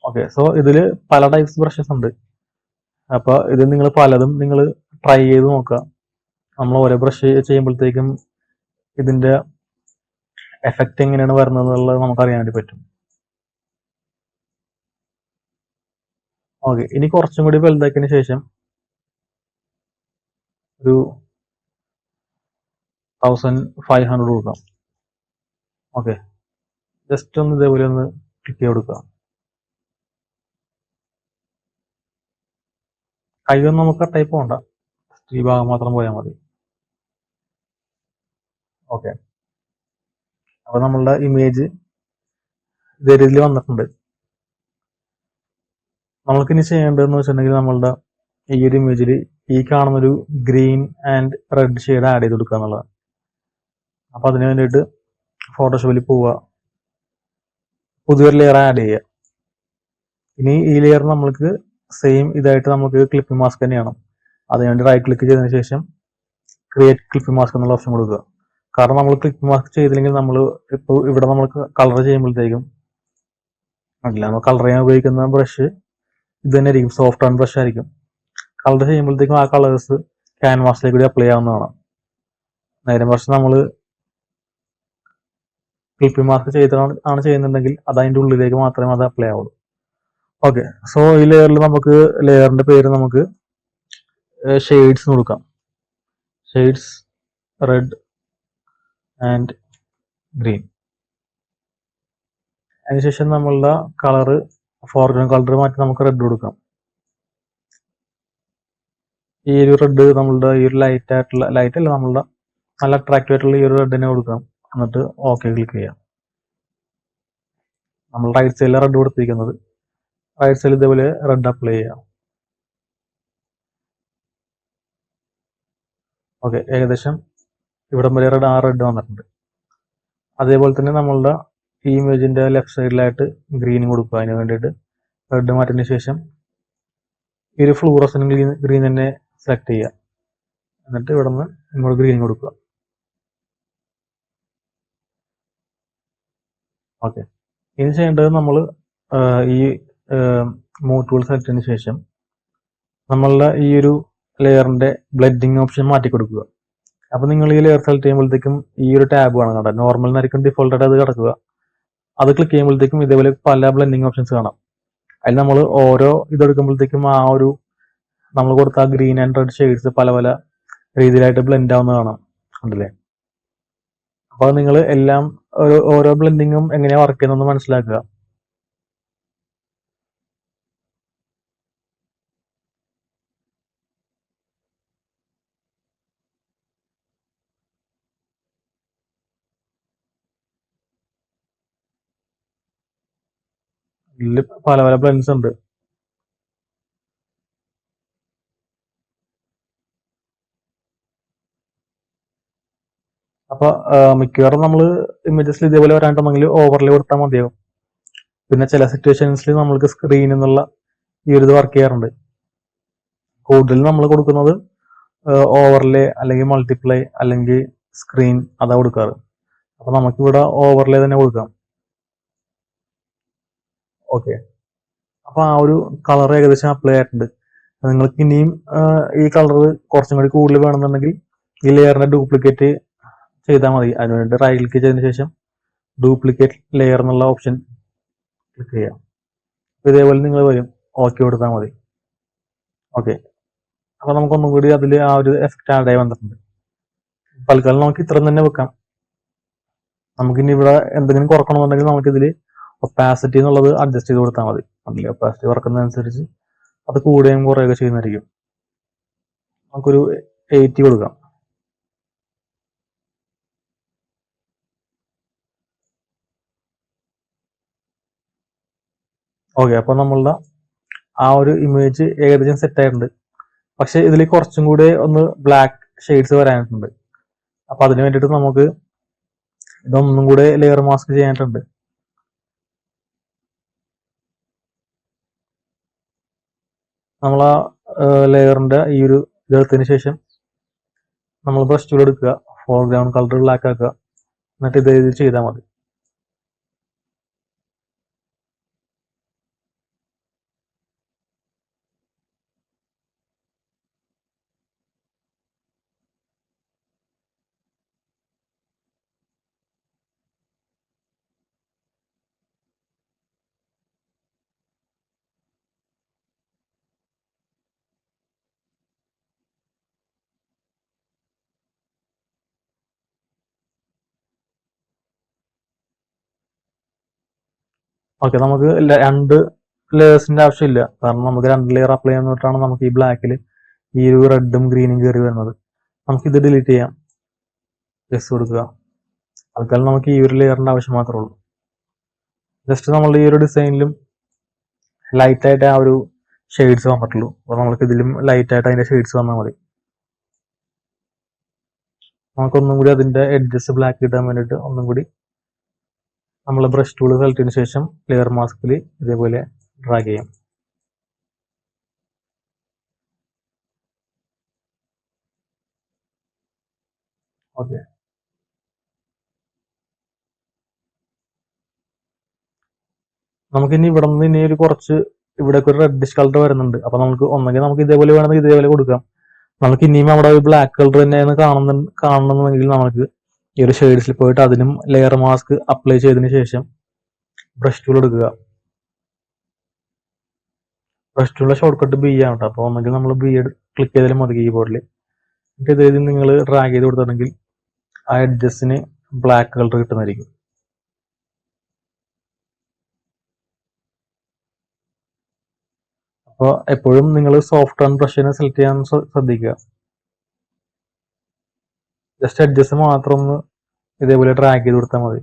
ഓക്കെ, സോ ഇതിൽ പല ടൈപ്സ് ബ്രഷസ് ഉണ്ട്. അപ്പൊ ഇത് നിങ്ങൾ പലതും നിങ്ങൾ ട്രൈ ചെയ്ത് നോക്കുക. നമ്മൾ ഓരോ ബ്രഷ് ചെയ്യുമ്പോഴത്തേക്കും ഇതിന്റെ എഫക്റ്റ് എങ്ങനെയാണ് വരുന്നത് എന്നുള്ളത് നമുക്ക് അറിയാൻ വേണ്ടി പറ്റും. ഓക്കെ, ഇനി കുറച്ചും കൂടി വലുതാക്കിയതിന് ശേഷം ഒരു 1500 കൊടുക്കാം. ഓക്കെ, ജസ്റ്റ് ഒന്ന് ഇതേപോലെ ഒന്ന് ക്ലിക്ക് ചെയ്ത് കൊടുക്കുക. കൈയൊന്നും നമുക്ക് ടൈപ്പ് പോകണ്ട, ഈ ഭാഗം മാത്രം പോയാൽ മതി. ഓക്കെ, അപ്പൊ നമ്മളുടെ ഇമേജ് ഇതേ രീതിയിൽ വന്നിട്ടുണ്ട്. നമ്മൾക്കിനി ചെയ്യേണ്ടതെന്ന് വെച്ചിട്ടുണ്ടെങ്കിൽ നമ്മളുടെ ഈ ഒരു ഇമേജിൽ ഈ കാണുന്നൊരു green and red shade add ചെയ്ത് കൊടുക്കുക എന്നുള്ളതാണ്. അപ്പൊ അതിന് വേണ്ടിയിട്ട് ഫോട്ടോഷോപ്പിൽ പോവുക, പുതിയൊരു ലെയർ ആഡ് ചെയ്യുക. ഇനി ഈ ലെയർ നമ്മൾക്ക് സെയിം ഇതായിട്ട് നമുക്ക് ക്ലിപ്പ് മാസ്ക് തന്നെയാണ്. അതിനുവേണ്ടി റൈറ്റ് ക്ലിക്ക് ചെയ്തതിനു ശേഷം ക്രിയേറ്റ് ക്ലിപ്പ് മാസ്ക് എന്നുള്ള ഓപ്ഷൻ കൊടുക്കുക. കാരണം നമ്മൾ ക്ലിപ്പ് മാസ്ക് ചെയ്തില്ലെങ്കിൽ നമ്മൾ ഇപ്പോൾ ഇവിടെ നമ്മൾ കളർ ചെയ്യുമ്പോഴത്തേക്കും അല്ല, നമ്മൾ കളർ ചെയ്യാൻ ഉപയോഗിക്കുന്ന ബ്രഷ് ഇത് തന്നെ ആയിരിക്കും, സോഫ്റ്റ് ആൻഡ് ബ്രഷ് ആയിരിക്കും. കളർ ചെയ്യുമ്പോഴത്തേക്കും ആ കളേഴ്സ് ക്യാൻവാസിലേക്ക് കൂടി അപ്ലൈ ആവുന്നതാണ്. നേരെ മറിച്ച് നമ്മൾ ക്ലിപ്പ് മാസ്ക് ചെയ്താണ് ചെയ്യുന്നുണ്ടെങ്കിൽ അത് അതിൻ്റെ ഉള്ളിലേക്ക് മാത്രമേ അത് അപ്ലൈ ആവുള്ളൂ. ഓക്കെ, സോ ഈ ലെയറിൽ നമുക്ക് ലെയറിന്റെ പേര് നമുക്ക് ഷെയ്ഡ്സ് കൊടുക്കാം. Shades red and green. അതിനുശേഷം നമ്മളുടെ കളറ് ഫോർഗ്രൗണ്ട് കളർ മാറ്റി നമുക്ക് റെഡ് കൊടുക്കാം. ഈ ഒരു റെഡ് നമ്മളുടെ ഈ ഒരു ലൈറ്റ് അല്ല നമ്മളുടെ നല്ല അട്രാക്റ്റീവ് ആയിട്ടുള്ള ഈ ഒരു റെഡിനെ കൊടുക്കാം. എന്നിട്ട് ഓക്കെ ക്ലിക്ക് ചെയ്യാം. നമ്മൾ റൈറ്റ് സൈഡിലെ റെഡ് കൊടുത്തിരിക്കുന്നത്, റൈറ്റ് സൈഡിൽ ഇതേപോലെ റെഡ് അപ്ലൈ ചെയ്യാം. ഓക്കെ, ഏകദേശം ഇവിടം വരെ റെഡ് വന്നിട്ടുണ്ട്. അതേപോലെ തന്നെ നമ്മളുടെ ഈ ഇമേജിന്റെ ലെഫ്റ്റ് സൈഡിലായിട്ട് ഗ്രീൻ കൊടുക്കുക. അതിന് വേണ്ടിയിട്ട് റെഡ് മാറ്റിയതിന് ശേഷം ഈ ഒരു ഫ്ലൂറസന്റ് ഗ്രീൻ തന്നെ സെലക്ട് ചെയ്യുക. എന്നിട്ട് ഇവിടെ നിന്ന് ഇങ്ങോട്ട് ഗ്രീൻ കൊടുക്കുക. ഓക്കെ, ഇനി ചെയ്യേണ്ടത് നമ്മൾ ഈ മൂവ് ടൂൾ സെലക്ട് ചെയ്തതിന് ശേഷം നമ്മളുടെ ഈ ഒരു ലെയറിന്റെ ബ്ലെൻഡിങ് ഓപ്ഷൻ മാറ്റി കൊടുക്കുക. അപ്പൊ നിങ്ങൾ ഈ ലെയർ സെലക്ട് ചെയ്യുമ്പോഴത്തേക്കും ഈ ഒരു ടാബ് കാണാം കേട്ടോ. നോർമൽ എന്നായിരിക്കും ഡിഫോൾട്ടായിട്ട് അത് കിടക്കുക. അത് ക്ലിക്ക് ചെയ്യുമ്പോഴത്തേക്കും ഇതേപോലെ പല ബ്ലെൻഡിങ് ഓപ്ഷൻസ് കാണാം. അതിൽ നമ്മൾ ഓരോ ഇതെടുക്കുമ്പോഴത്തേക്കും ആ ഒരു നമ്മൾ കൊടുത്ത ഗ്രീൻ ആൻഡ് റെഡ് ഷെയ്ഡ്സ് പല പല രീതിയിലായിട്ട് ബ്ലെൻഡ് ആവുന്ന കാണാം, ഉണ്ടല്ലേ? അപ്പൊ നിങ്ങൾ എല്ലാം ഓരോ ബ്ലെൻഡിങ്ങും എങ്ങനെയാ വർക്ക് ചെയ്യുന്നതെന്ന് മനസ്സിലാക്കുക. ഇതിൽ പല പല ബ്ലെൻഡ്സ് ഉണ്ട്. അപ്പൊ മിക്കവാറും നമ്മൾ ഇമേജസിൽ ഇതേപോലെ വരാണ്ടെങ്കിൽ ഓവർലേ കൊടുത്താൽ മതിയാവും. പിന്നെ ചില സിറ്റുവേഷൻസിൽ നമ്മൾക്ക് സ്ക്രീൻ എന്നുള്ള ഈ ഒരു ഇത് വർക്ക് ചെയ്യാറുണ്ട്. കൂടുതൽ നമ്മൾ കൊടുക്കുന്നത് ഓവർലേ അല്ലെങ്കിൽ മൾട്ടിപ്ലൈ അല്ലെങ്കിൽ സ്ക്രീൻ അതാ കൊടുക്കാറ്. അപ്പൊ നമുക്കിവിടെ ഓവർലേ തന്നെ കൊടുക്കാം. ഓക്കെ, അപ്പൊ ആ ഒരു കളർ ഏകദേശം അപ്ലൈ ആയിട്ടുണ്ട്. നിങ്ങൾക്ക് ഇനിയും ഈ കളർ കുറച്ചും കൂടി കൂടുതൽ വേണമെന്നുണ്ടെങ്കിൽ ഈ ലെയറിന്റെ ഡ്യൂപ്ലിക്കേറ്റ് ചെയ്താൽ മതി. അതിനുവേണ്ടി റൈറ്റ് ക്ലിക്ക് ചെയ്തതിനു ശേഷം ഡ്യൂപ്ലിക്കേറ്റ് ലെയർ എന്നുള്ള ഓപ്ഷൻ ക്ലിക്ക് ചെയ്യാം. ഇതേപോലെ നിങ്ങൾ വരും, ഓക്കെ കൊടുത്താൽ മതി. ഓക്കെ, അപ്പൊ നമുക്കൊന്നും കൂടി അതിൽ ആ ഒരു എഫക്റ്റ് ആഡ് ആയി വന്നിട്ടുണ്ട്. തൽക്കാലം നമുക്ക് ഇത്രയും തന്നെ വെക്കാം. നമുക്കിനി ഇവിടെ എന്തെങ്കിലും കുറക്കണമെന്നുണ്ടെങ്കിൽ നമുക്കിതിൽ ഒപ്പാസിറ്റി എന്നുള്ളത് അഡ്ജസ്റ്റ് ചെയ്ത് കൊടുത്താൽ മതി. അതിൽ ഒപ്പാസിറ്റി കുറക്കുന്നതനുസരിച്ച് അത് കൂടുകയും കുറയുകയൊക്കെ ചെയ്യുന്നതായിരിക്കും. നമുക്കൊരു 80 കൊടുക്കാം. ഓക്കെ, അപ്പൊ നമ്മളുടെ ആ ഒരു ഇമേജ് ഏകദേശം സെറ്റ് ആയിട്ടുണ്ട്. പക്ഷെ ഇതിൽ കുറച്ചും കൂടെ ഒന്ന് ബ്ലാക്ക് ഷെയ്ഡ്സ് വരാനായിട്ടുണ്ട്. അപ്പൊ അതിന് വേണ്ടിയിട്ട് നമുക്ക് ഇതൊന്നും കൂടെ ലെയർ മാസ്ക് ചെയ്യാനായിട്ടുണ്ട്. നമ്മൾ ആ ലെയറിന്റെ ഈ ഒരു ഇതെടുത്തതിന് ശേഷം നമ്മൾ ബ്രഷ് ടൂൾ എടുക്കുക, ഫോർഗ്രൗണ്ട് കളർ ബ്ലാക്ക് ആക്കുക, എന്നിട്ട് ഇത് ചെയ്താൽ മതി. ഓക്കെ, നമുക്ക് രണ്ട് ലെയേഴ്സിന്റെ ആവശ്യമില്ല. കാരണം നമുക്ക് 2 ലെയർ അപ്ലൈ ചെയ്യുന്നിട്ടാണ് നമുക്ക് ഈ ബ്ലാക്കിൽ ഈ ഒരു റെഡും ഗ്രീനും കയറി വരുന്നത്. നമുക്കിത് ഡിലീറ്റ് ചെയ്യാം. യെസ് കൊടുക്കുക. അതുപോലെ നമുക്ക് ഈ ഒരു ലെയറിന്റെ ആവശ്യം മാത്രമേ ഉള്ളൂ. ജസ്റ്റ് നമ്മൾ ഈ ഒരു ഡിസൈനിലും ലൈറ്റ് ആയിട്ട് ആ ഒരു ഷെയ്ഡ്സ് വന്നിട്ടുള്ളൂ. അപ്പൊ നമുക്ക് ഇതിലും ലൈറ്റ് ആയിട്ട് അതിന്റെ ഷെയ്ഡ്സ് വന്നാൽ മതി. നമുക്കൊന്നും കൂടി അതിന്റെ എഡ്ജസ് ബ്ലാക്ക് കിട്ടാൻ വേണ്ടിയിട്ട് ഒന്നും കൂടി നമ്മൾ ബ്രഷ് ടൂൾ സെലക്ട് ചെയ്തതിനു ശേഷം ലെയർ മാസ്കിൽ ഇതേപോലെ ഡ്രാഗ് ചെയ്യാം. ഓക്കെ, നമുക്കിനി ഇവിടെ നിന്ന് ഇനി ഒരു കുറച്ച് ഇവിടേക്ക് ഒരു റെഡിഷ് കളർ വരുന്നുണ്ട്. അപ്പൊ നമുക്ക് ഒന്നെങ്കിൽ നമുക്ക് ഇതേപോലെ വേണമെങ്കിൽ ഇതേപോലെ കൊടുക്കാം. നമുക്ക് ഇനിയും അവിടെ ഒരു ബ്ലാക്ക് കളർ തന്നെയാണ് കാണണമെന്നുണ്ടെങ്കിൽ നമുക്ക് ഈ ഒരു ഷെയ്ഡ്സിൽ പോയിട്ട് അതിനും ലെയർ മാസ്ക് അപ്ലൈ ചെയ്തതിനു ശേഷം ബ്രഷ് ടൂൾ എടുക്കുക. ബ്രഷ് ടൂളിലെ ഷോർട്ട് കട്ട് ബി ആണ് കേട്ടോ. അപ്പോൾ ഒന്നെങ്കിൽ നമ്മൾ ബി ക്ലിക്ക് ചെയ്താലും മതി കീബോർഡിൽ. എന്നിട്ട് ഇതേത് നിങ്ങൾ ഡ്രാഗ് ചെയ്ത് കൊടുത്തിട്ടുണ്ടെങ്കിൽ ആ എഡ്ജസിന് ബ്ലാക്ക് കളർ കിട്ടുന്നതായിരിക്കും. അപ്പോൾ എപ്പോഴും നിങ്ങൾ സോഫ്റ്റ് ആൻഡ് ബ്രഷിനെ സെലക്ട് ചെയ്യാൻ ശ്രദ്ധിക്കുക. ജസ്റ്റ് എഡ്ജസ് മാത്രം ഒന്ന് ഇതേപോലെ ഡ്രാഗ് ചെയ്ത് കൊടുത്താൽ മതി.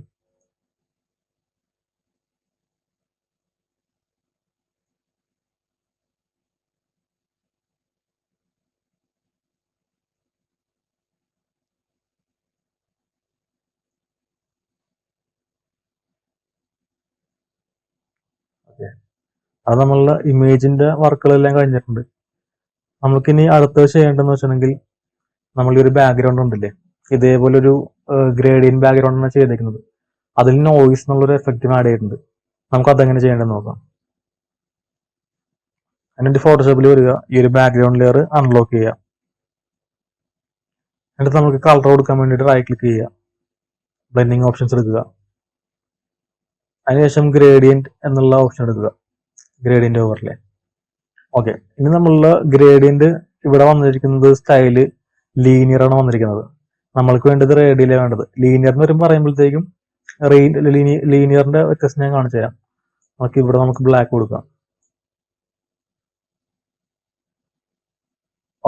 ഓക്കെ, അത് നമ്മളുടെ ഇമേജിന്റെ വർക്കുകളെല്ലാം കഴിഞ്ഞിട്ടുണ്ട്. നമുക്കിനി അടുത്തത് ചെയ്യേണ്ടതെന്ന് വെച്ചിട്ടുണ്ടെങ്കിൽ നമ്മൾ ഈ ഒരു ബാക്ക്ഗ്രൗണ്ട് ഉണ്ടല്ലേ, ഇതേപോലെ ഒരു ഗ്രേഡിയൻ ബാക്ക്ഗ്രൗണ്ട് ആണ് ചെയ്തേക്കുന്നത്. അതിൽ നോയിസ് എന്നുള്ളൊരു എഫക്റ്റും ആഡ് ചെയ്തിട്ടുണ്ട്. നമുക്ക് അതെങ്ങനെ ചെയ്യേണ്ടതെന്ന് നോക്കാം. എന്നിട്ട് ഫോട്ടോഷോപ്പിൽ വരിക, ഈ ഒരു ബാക്ക്ഗ്രൗണ്ട് ലെയർ അൺലോക്ക് ചെയ്യുക. എന്നിട്ട് നമുക്ക് കളർ കൊടുക്കാൻ വേണ്ടിയിട്ട് റൈറ്റ് ക്ലിക്ക് ചെയ്യുക, ബ്ലെൻഡിങ് ഓപ്ഷൻസ് എടുക്കുക. അതിനുശേഷം ഗ്രേഡിയന്റ് എന്നുള്ള ഓപ്ഷൻ എടുക്കുക, ഗ്രേഡിയന്റ് ഓവർലേ. ഓക്കെ, ഇനി നമ്മളുടെ ഗ്രേഡിയന്റ് ഇവിടെ വന്നിരിക്കുന്നത് സ്റ്റൈല് ലീനിയർ ആണ് വന്നിരിക്കുന്നത്. നമ്മൾക്ക് വേണ്ടത് റേഡിയലാണ് വേണ്ടത്. ലീനിയർ എന്ന് പറയുമ്പോഴത്തേക്കും ലീനിയറിന്റെ വ്യത്യസ്തം ഞാൻ കാണിച്ചു തരാം. ഇവിടെ നമുക്ക് ബ്ലാക്ക് കൊടുക്കാം.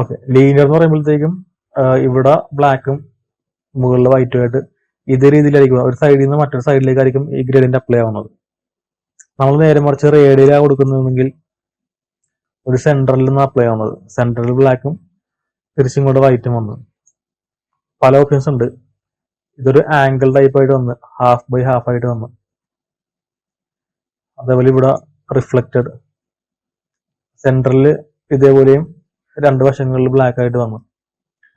ഓക്കെ, ലീനിയർ എന്ന് പറയുമ്പോഴത്തേക്കും ഇവിടെ ബ്ലാക്കും മുകളിൽ വൈറ്റും ആയിട്ട് ഇതേ രീതിയിലായിരിക്കും, ഒരു സൈഡിൽ നിന്ന് മറ്റൊരു സൈഡിലേക്കായിരിക്കും ഈ ഗ്രേഡിയന്റ് അപ്ലൈ ആവുന്നത്. നമ്മൾ നേരെ മറിച്ച് റേഡിയലാണ് കൊടുക്കുന്നതെങ്കിൽ ഒരു സെൻട്രലിൽ നിന്ന് അപ്ലൈ ആവുന്നത്. സെൻട്രൽ ബ്ലാക്കും തിരിച്ചും കൊണ്ട് വൈറ്റും വന്നു. പല ഓപ്ഷൻസ് ഉണ്ട്. ഇതൊരു ആംഗിൾ ടൈപ്പ് ആയിട്ട് വന്ന് ഹാഫ് ബൈ ഹാഫ് ആയിട്ട് വന്നു. അതേപോലെ ഇവിടെ റിഫ്ലക്റ്റഡ് സെൻട്രലിൽ ഇതേപോലെയും രണ്ട് വശങ്ങളിൽ ബ്ലാക്ക് ആയിട്ട് വന്നു.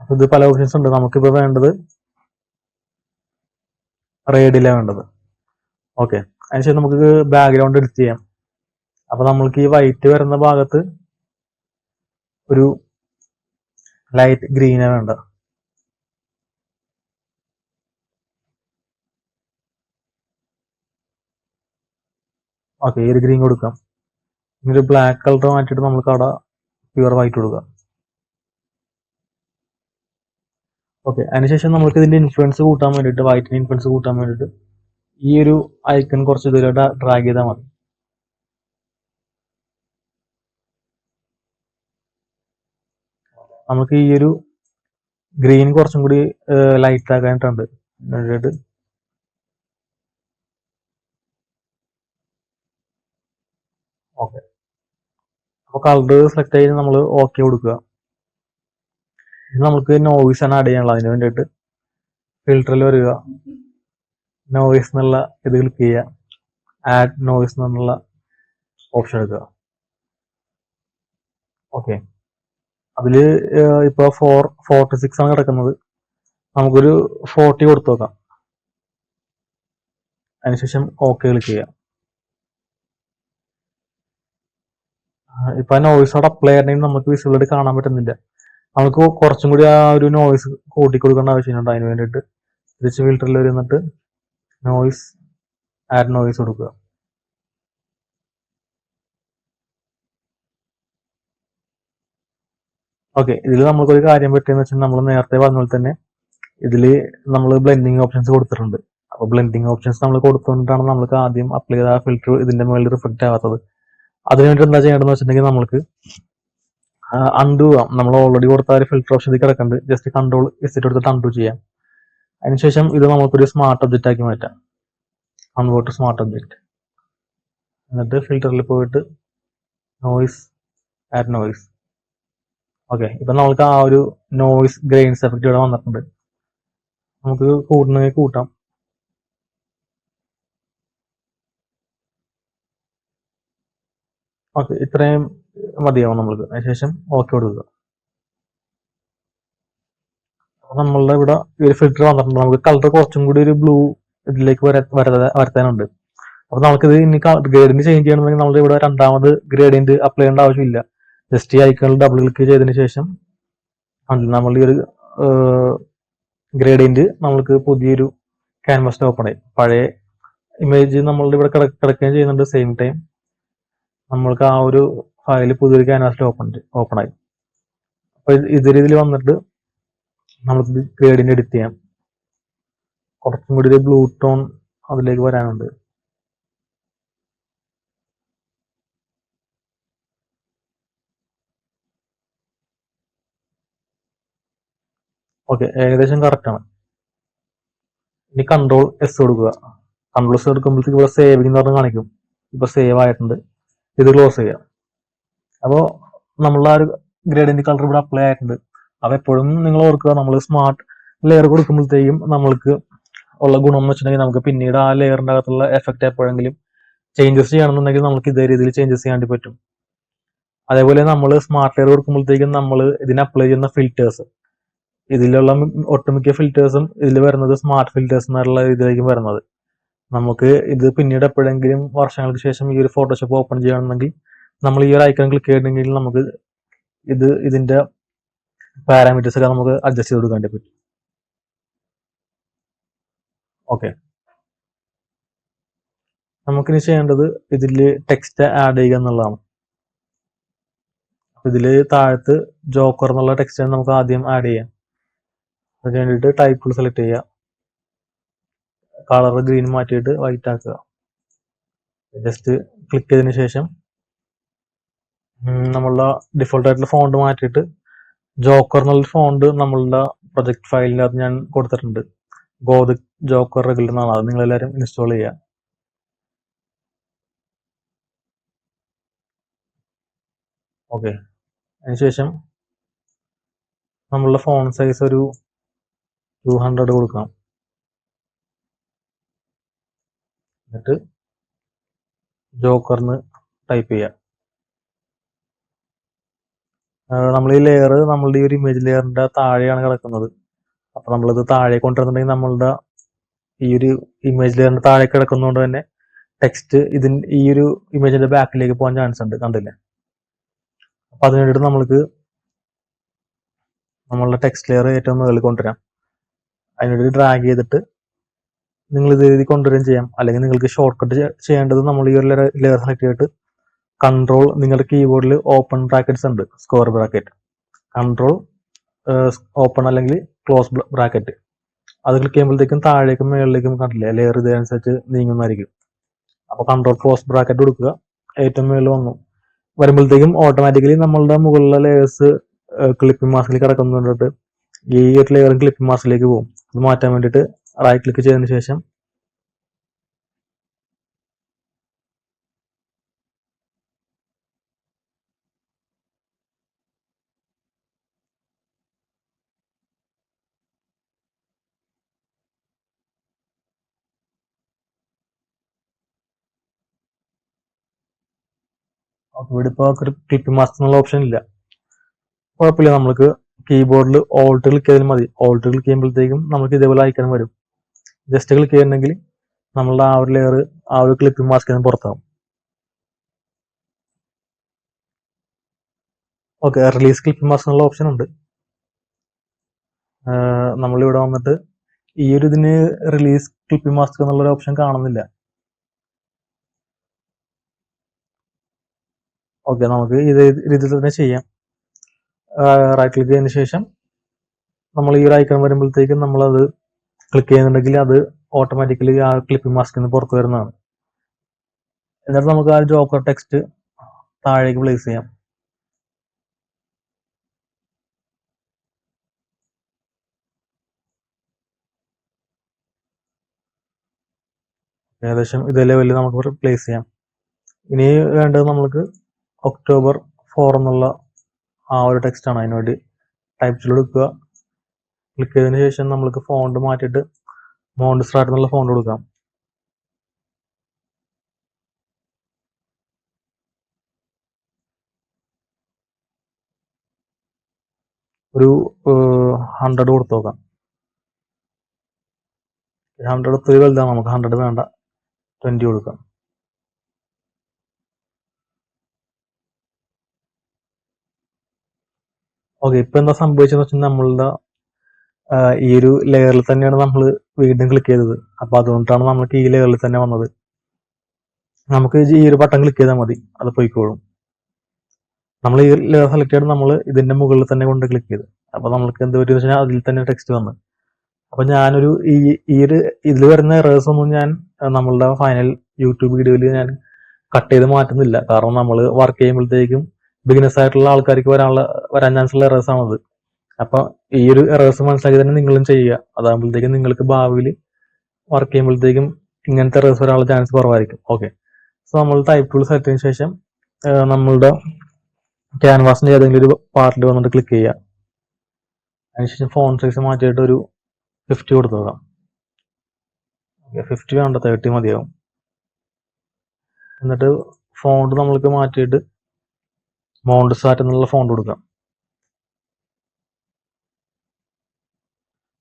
അപ്പൊ ഇത് പല ഓപ്ഷൻസ് ഉണ്ട്. നമുക്കിപ്പോ വേണ്ടത് റേഡിയലാണ് വേണ്ടത്. ഓക്കെ, അതിനുശേഷം നമുക്ക് ബാക്ക്ഗ്രൗണ്ട് എഡിറ്റ് ചെയ്യാം. അപ്പൊ നമ്മൾക്ക് ഈ വൈറ്റ് വരുന്ന ഭാഗത്ത് ഒരു ലൈറ്റ് ഗ്രീനാണ് വേണ്ടത്. ഓക്കെ, ഈ ഒരു ഗ്രീൻ കൊടുക്കാം. ഇനി ഒരു ബ്ലാക്ക് കളർ മാറ്റിയിട്ട് നമുക്ക് അവിടെ പ്യുവർ വൈറ്റ് കൊടുക്കാം. ഓക്കെ, അതിനുശേഷം നമുക്ക് ഇതിന്റെ ഇൻഫ്ലുവൻസ് കൂട്ടാൻ വേണ്ടിയിട്ട്, വൈറ്റിന്റെ ഇൻഫ്ലുവൻസ് കൂട്ടാൻ വേണ്ടിയിട്ട് ഈ ഒരു ഐക്കൺ കുറച്ച് ഇതിലോട്ട് ഡ്രാഗ് ചെയ്താൽ മതി. നമുക്ക് ഈ ഒരു ഗ്രീൻ കുറച്ചും കൂടി ലൈറ്റ് ആക്കാനായിട്ടുണ്ട്. ഓക്കെ, അപ്പോൾ കളർ സെലക്ട് ചെയ്ത് നമ്മൾ ഓക്കെ കൊടുക്കുക. ഇത് നമുക്ക് നോയിസ് ആണ് ആഡ് ചെയ്യാനുള്ളത്. അതിന് വേണ്ടിയിട്ട് ഫിൽറ്ററിൽ വരിക, നോയിസ് എന്നുള്ള ഇത് ക്ലിക്ക് ചെയ്യുക, ആഡ് നോയിസ് എന്നുള്ള ഓപ്ഷൻ എടുക്കുക. ഓക്കെ, അതില് ഇപ്പൊ 46 ആണ് കിടക്കുന്നത്. നമുക്കൊരു 40 കൊടുത്തു നോക്കാം. അതിനുശേഷം ഓക്കെ ക്ലിക്ക് ചെയ്യാം. ഇപ്പൊ നോയിസ് അവിടെ അപ്ലൈ ചെയ്യണമെങ്കിൽ നമുക്ക് വിസിബിലിറ്റി കാണാൻ പറ്റുന്നില്ല. നമുക്ക് കുറച്ചും കൂടി ആ ഒരു നോയിസ് കൂട്ടി കൊടുക്കേണ്ട ആവശ്യമുണ്ട്. അതിന് വേണ്ടിയിട്ട് തിരിച്ച് ഫിൽറ്ററിൽ വരുന്നിട്ട് നോയിസ്, ആഡ് നോയിസ് കൊടുക്കുക. ഓക്കെ, ഇതിൽ നമുക്കൊരു കാര്യം പറ്റിയെന്ന് വെച്ചാൽ നമ്മൾ നേരത്തെ പറഞ്ഞ പോലെ തന്നെ ഇതിൽ നമ്മൾ ബ്ലെൻഡിങ് ഓപ്ഷൻസ് കൊടുത്തിട്ടുണ്ട്. അപ്പോൾ ബ്ലെൻഡിങ് ഓപ്ഷൻസ് നമ്മൾ കൊടുത്തുകൊണ്ടാണ് നമ്മൾക്ക് ആദ്യം അപ്ലൈ ചെയ്ത ഫിൽറ്റർ ഇതിന്റെ മുകളിൽ റിഫ്ലക്റ്റ് ആവാത്തത്. അതിനുവേണ്ടി എന്താ ചെയ്യേണ്ടതെന്ന് വെച്ചിട്ടുണ്ടെങ്കിൽ നമ്മൾക്ക് അൺഡു ചെയ്യാം. നമ്മൾ ഓൾറെഡി കൊടുത്ത ഒരു ഫിൽറ്റർ ഓപ്ഷൻ ഇത് കിടക്കുന്നുണ്ട്. ജസ്റ്റ് കൺട്രോൾ എക്സിറ്റ് എടുത്തിട്ട് അൺഡു ചെയ്യാം. അതിനുശേഷം ഇത് നമുക്കൊരു സ്മാർട്ട് ഒബ്ജക്റ്റ് ആക്കി മാറ്റാം. Convert smart object. എന്നിട്ട് ഫിൽറ്ററിൽ പോയിട്ട് നോയിസ്, ആഡ് നോയിസ്. ഓക്കെ, ഇപ്പൊ നമുക്ക് ആ ഒരു നോയിസ് ഗ്രെയിൻസ് എഫക്റ്റ് ഇവിടെ വന്നിട്ടുണ്ട്. നമുക്ക് കൂട്ടണമെങ്കിൽ കൂട്ടാം. ഓക്കെ, ഇത്രയും മതിയാവും നമ്മൾക്ക്. അതിനുശേഷം ഓക്കെ കൊടുക്കുക. നമ്മളുടെ ഇവിടെ ഒരു ഫിൽറ്റർ വന്നിട്ടുണ്ട്. നമുക്ക് കളർ കുറച്ചും കൂടി ഒരു ബ്ലൂ ഇതിലേക്ക് വരുത്താനുണ്ട്. അപ്പൊ നമുക്കിത് ഇനി ഗ്രേഡിയന്റ് ചേഞ്ച് ചെയ്യണമെങ്കിൽ നമ്മൾ ഇവിടെ രണ്ടാമത് ഗ്രേഡിയന്റ് അപ്ലൈ ചെയ്യേണ്ട ആവശ്യമില്ല. ജസ്റ്റ് ഈ ഐക്കണിൽ ഡബിൾ ക്ലിക്ക് ചെയ്തതിനു ശേഷം നമ്മൾ ഈ ഒരു ഗ്രേഡിയന്റ് നമ്മൾക്ക് പുതിയൊരു ക്യാൻവാസിൽ ഓപ്പൺ ആയി. പഴയ ഇമേജ് നമ്മളുടെ ഇവിടെ കിടക്കുകയും ചെയ്യുന്നുണ്ട്. സെയിം ടൈം നമ്മൾക്ക് ആ ഒരു ഫയൽ പുതിയൊരു ക്യാൻവാസിൽ ഓപ്പൺ ആയി. അപ്പൊ ഇത് രീതിയിൽ വന്നിട്ട് നമുക്ക് ഗ്രേഡിയന്റ് എഡിറ്റ് ചെയ്യാം. കുറച്ചും കൂടി ഒരു ബ്ലൂ ടോൺ അതിലേക്ക് വരാനുണ്ട്. ഓക്കെ, ഏകദേശം കറക്റ്റ് ആണ്. ഇനി കൺട്രോൾ എസ് കൊടുക്കുക. കൺട്രോൾ എസ് എടുക്കുമ്പോഴത്തേക്ക് ഇവിടെ സേവിംഗ് എന്ന് പറഞ്ഞ് കാണിക്കും. ഇപ്പൊ സേവ് ആയിട്ടുണ്ട്. ഇത് ക്ലോസ് ചെയ്യാം. അപ്പോൾ നമ്മളുടെ ആ ഒരു ഗ്രേഡിയന്റ് കളർ ഇവിടെ അപ്ലൈ ആയിട്ടുണ്ട്. അത് എപ്പോഴും നിങ്ങൾ ഓർക്കുക, നമ്മൾ സ്മാർട്ട് ലെയർ കൊടുക്കുമ്പോഴത്തേക്കും നമ്മൾക്ക് ഉള്ള ഗുണം എന്ന് വെച്ചിട്ടുണ്ടെങ്കിൽ നമുക്ക് പിന്നീട് ആ ലെയറിന്റെ അകത്തുള്ള എഫക്റ്റ് എപ്പോഴെങ്കിലും ചേഞ്ചസ് ചെയ്യണമെന്നുണ്ടെങ്കിൽ നമുക്ക് ഇതേ രീതിയിൽ ചേഞ്ചസ് ചെയ്യാൻ വേണ്ടി പറ്റും. അതേപോലെ നമ്മൾ സ്മാർട്ട് ലെയർ കൊടുക്കുമ്പോഴത്തേക്കും നമ്മൾ ഇതിന് അപ്ലൈ ചെയ്യുന്ന ഫിൽറ്റേഴ്സ്, ഇതിലുള്ള ഒട്ടുമിക്ക ഫിൽറ്റേഴ്സും ഇതിൽ വരുന്നത് സ്മാർട്ട് ഫിൽറ്റേഴ്സ് എന്നുള്ള ഇതിലേക്കും വരുന്നത്. നമുക്ക് ഇത് പിന്നീട് എപ്പോഴെങ്കിലും വർഷങ്ങൾക്ക് ശേഷം ഈ ഒരു ഫോട്ടോഷോപ്പ് ഓപ്പൺ ചെയ്യണമെങ്കിൽ നമ്മൾ ഈ ഒരു ഐക്കൺ ക്ലിക്ക് ചെയ്യണമെങ്കിൽ നമുക്ക് ഇതിന്റെ പാരാമീറ്റേഴ്സ് ഒക്കെ നമുക്ക് അഡ്ജസ്റ്റ് ചെയ്ത് കൊടുക്കാൻ പറ്റും. ഓക്കെ, നമുക്കിനി ചെയ്യേണ്ടത് ഇതിൽ ടെക്സ്റ്റ് ആഡ് ചെയ്യുക എന്നുള്ളതാണ്. ഇതിൽ താഴത്ത് ജോക്കർ എന്നുള്ള ടെക്സ്റ്റ് നമുക്ക് ആദ്യം ആഡ് ചെയ്യാം. അതിന് വേണ്ടിയിട്ട് ടൈപ്പ് ടൂൾ സെലക്ട് ചെയ്യുക, കളർ ഗ്രീൻ മാറ്റിയിട്ട് വൈറ്റ് ആക്കുക. ജസ്റ്റ് ക്ലിക്ക് ചെയ്തതിന് ശേഷം നമ്മളുടെ ഡിഫോൾട്ട് ആയിട്ടുള്ള ഫോണ്ട് മാറ്റിയിട്ട് ജോക്കർ എന്നുള്ള ഫോണ്ട് നമ്മളുടെ പ്രൊജക്ട് ഫയലിനകത്ത് ഞാൻ കൊടുത്തിട്ടുണ്ട്. ഗോതിക് ജോക്കർ റെഗുലർ എന്നാണ്. അത് നിങ്ങളെല്ലാവരും ഇൻസ്റ്റാൾ ചെയ്യുക. ഓക്കെ, അതിനുശേഷം നമ്മളുടെ ഫോൺ സൈസ് ഒരു 200 കൊടുക്കാം. എന്നിട്ട് ജോക്കറിന് ടൈപ്പ് ചെയ്യാം. നമ്മൾ ഈ ലെയർ നമ്മളുടെ ഈ ഒരു ഇമേജ് ലെയറിന്റെ താഴെയാണ് കിടക്കുന്നത്. അപ്പൊ നമ്മളിത് താഴെ കൊണ്ടുവരുന്നുണ്ടെങ്കിൽ നമ്മളുടെ ഈ ഒരു ഇമേജ് ലെയറിന്റെ താഴെ കിടക്കുന്നതുകൊണ്ട് തന്നെ ടെക്സ്റ്റ് ഈ ഒരു ഇമേജിന്റെ ബാക്കിലേക്ക് പോകാൻ ചാൻസ് ഉണ്ട്, കണ്ടില്ലേ? അപ്പൊ അതിന് വേണ്ടിയിട്ട് നമ്മൾക്ക് നമ്മളുടെ ടെക്സ്റ്റ് ലെയർ ഏറ്റവും മുകളിൽ കൊണ്ടുവരാം. അതിനുവേണ്ടി ഡ്രാഗ് ചെയ്തിട്ട് നിങ്ങൾ ഇത് എഴുതി കൊണ്ടുവരികയും ചെയ്യാം. അല്ലെങ്കിൽ നിങ്ങൾക്ക് ഷോർട്ട് കട്ട് ചെയ്യേണ്ടത് നമ്മൾ ഈ ഒരു ലെയർ സെലക്ട് ചെയ്തിട്ട് കൺട്രോൾ, നിങ്ങളുടെ കീബോർഡിൽ ഓപ്പൺ ബ്രാക്കറ്റ്സ് ഉണ്ട്, സ്ക്വയർ ബ്രാക്കറ്റ്, കൺട്രോൾ ഓപ്പൺ അല്ലെങ്കിൽ ക്ലോസ് ബ്രാക്കറ്റ്, അത് ക്ലിക്ക് ചെയ്യുമ്പോഴത്തേക്കും താഴേക്കും മുകളിലേക്കും കണ്ടില്ലേ ലെയർ ഇതനുസരിച്ച് നീങ്ങുന്നതായിരിക്കും. അപ്പൊ കൺട്രോൾ ക്ലോസ് ബ്രാക്കറ്റ് കൊടുക്കുക. ഏറ്റവും മുകളിൽ വരുമ്പോഴത്തേക്കും ഓട്ടോമാറ്റിക്കലി നമ്മളുടെ മുകളിലെ ലെയേഴ്സ് ക്ലിപ്പിംഗ് മാസ്കിൽ കിടക്കുന്നുണ്ടിട്ട് ഈ ഒരു ലെയർ ക്ലിപ്പിംഗ് മാസ്കിലേക്ക് പോകും. അത് മാറ്റാൻ വേണ്ടിയിട്ട് റൈറ്റ് ക്ലിക്ക് ചെയ്തതിന് ശേഷം ഇവിടെ ഇപ്പോൾ ക്ലിപ്പിംഗ് മാസ്ക് എന്നുള്ള ഓപ്ഷൻ ഇല്ല. കുഴപ്പമില്ല, നമ്മൾക്ക് കീബോർഡിൽ ഓൾട്ട് ക്ലിക്ക് ചെയ്താൽ മതി. ഓൾട്ട് ക്ലിക്ക് ചെയ്യുമ്പോഴത്തേക്കും നമുക്ക് ഇതേപോലെ ഐക്കൺ വരും. ജസ്റ്റ് ക്ലിക്ക് ചെയ്യുന്നുണ്ടെങ്കിൽ നമ്മളുടെ ആ ഒരു ലെയർ ആ ഒരു ക്ലിപ്പിംഗ് മാസ്കിൽ നിന്ന് പുറത്താവും. ഓക്കെ, റിലീസ് ക്ലിപ്പിംഗ് മാസ്ക് എന്നുള്ള ഓപ്ഷൻ ഉണ്ട്. നമ്മളിവിടെ വന്നിട്ട് ഈ ഒരു ഇതിന് റിലീസ് ക്ലിപ്പിംഗ് മാസ്ക് എന്നുള്ള ഓപ്ഷൻ കാണുന്നില്ല. ഓക്കെ, നമുക്ക് ഇത് രീതിയിൽ തന്നെ ചെയ്യാം. റൈറ്റ് ക്ലിക്ക് ചെയ്തതിന് ശേഷം നമ്മൾ ഈ ഒരു ഐക്കൺ വരുമ്പോഴത്തേക്കും നമ്മളത് ക്ലിക്ക് ചെയ്യുന്നുണ്ടെങ്കിൽ അത് ഓട്ടോമാറ്റിക്കലി ആ ക്ലിപ്പിംഗ് മാസ്കിൽ നിന്ന് പുറത്ത് വരുന്നതാണ്. എന്നിട്ട് നമുക്ക് ആ ജോക്കർ ടെക്സ്റ്റ് താഴേക്ക് പ്ലേസ് ചെയ്യാം. ഏകദേശം ഇതേ ലെവലിൽ നമുക്ക് പ്ലേസ് ചെയ്യാം. ഇനി വേണ്ടത് നമ്മൾക്ക് ഒക്ടോബർ 4 എന്നുള്ള ആ ഒരു ടെക്സ്റ്റ് ആണ്. അതിനുവേണ്ടി ടൈപ്പ് ടൂൾ എടുക്കുക. ക്ലിക്ക് ചെയ്തതിന് ശേഷം നമ്മൾക്ക് ഫോണ്ട് മാറ്റിയിട്ട് മോണ്ട് സ്റ്റാർട്ട് എന്നുള്ള ഫോണ്ട് കൊടുക്കാം. ഒരു 100 കൊടുത്തു നോക്കാം. 100 ഒത്തിരി വലുതാണ്, നമുക്ക് 100 വേണ്ട, 20 കൊടുക്കാം. ഓക്കെ, ഇപ്പൊ എന്താ സംഭവിച്ചെന്ന് വെച്ചാൽ നമ്മളുടെ ഈ ഒരു ലെയറിൽ തന്നെയാണ് നമ്മൾ വീണ്ടും ക്ലിക്ക് ചെയ്തത്. അപ്പൊ അതുകൊണ്ടാണ് നമുക്ക് ഈ ലെയറിൽ തന്നെ വന്നത്. നമുക്ക് ഈ ഒരു ബട്ടൺ ക്ലിക്ക് ചെയ്താൽ മതി, അത് പോയിക്കോളും. നമ്മൾ ഈ ലെയർ സെലക്ട് ചെയ്ത് നമ്മൾ ഇതിന്റെ മുകളിൽ തന്നെ കൊണ്ട് ക്ലിക്ക് ചെയ്ത്, അപ്പൊ നമ്മൾക്ക് എന്ത് പറ്റുമെന്ന് വെച്ചാൽ അതിൽ തന്നെ ടെക്സ്റ്റ് വന്നു. അപ്പൊ ഞാനൊരു ഈ ഒരു ഇതിൽ വരുന്ന എറേഴ്സ് ഒന്നും ഞാൻ നമ്മളുടെ ഫൈനൽ യൂട്യൂബ് വീഡിയോയിൽ ഞാൻ കട്ട് ചെയ്ത് മാറ്റുന്നില്ല. കാരണം നമ്മൾ വർക്ക് ചെയ്യുമ്പോഴത്തേക്കും ബിഗിനേഴ്സ് ആയിട്ടുള്ള ആൾക്കാർക്ക് വരാൻ ചാൻസ് ഉള്ള എറേഴ്സ് ആണത്. അപ്പോൾ ഈ ഒരു എറേഴ്സ് മനസ്സിലാക്കി തന്നെ നിങ്ങളും ചെയ്യുക. അതാകുമ്പോഴത്തേക്കും നിങ്ങൾക്ക് ഭാവിയിൽ വർക്ക് ചെയ്യുമ്പോഴത്തേക്കും ഇങ്ങനത്തെ എറേഴ്സ് വരാനുള്ള ചാൻസ് കുറവായിരിക്കും. ഓക്കെ, സോ നമ്മൾ ടൈപ്പ് ടൂൾ സെലക്ട് ചെയ്തതിനു ശേഷം നമ്മളുടെ ക്യാൻവാസിന്റെ ഏതെങ്കിലും ഒരു പാർട്ടിൽ വന്നിട്ട് ക്ലിക്ക് ചെയ്യുക. അതിനുശേഷം ഫോൺ സൈസ് മാറ്റിയിട്ട് ഒരു 50 കൊടുത്തു നോക്കാം. 50 വേണ്ട, 30 മതിയാവും. എന്നിട്ട് ഫോണ്ട് നമ്മൾക്ക് മാറ്റിയിട്ട് മോണ്ട്സാറ്റ് എന്നുള്ള ഫോണ്ട് കൊടുക്കാം.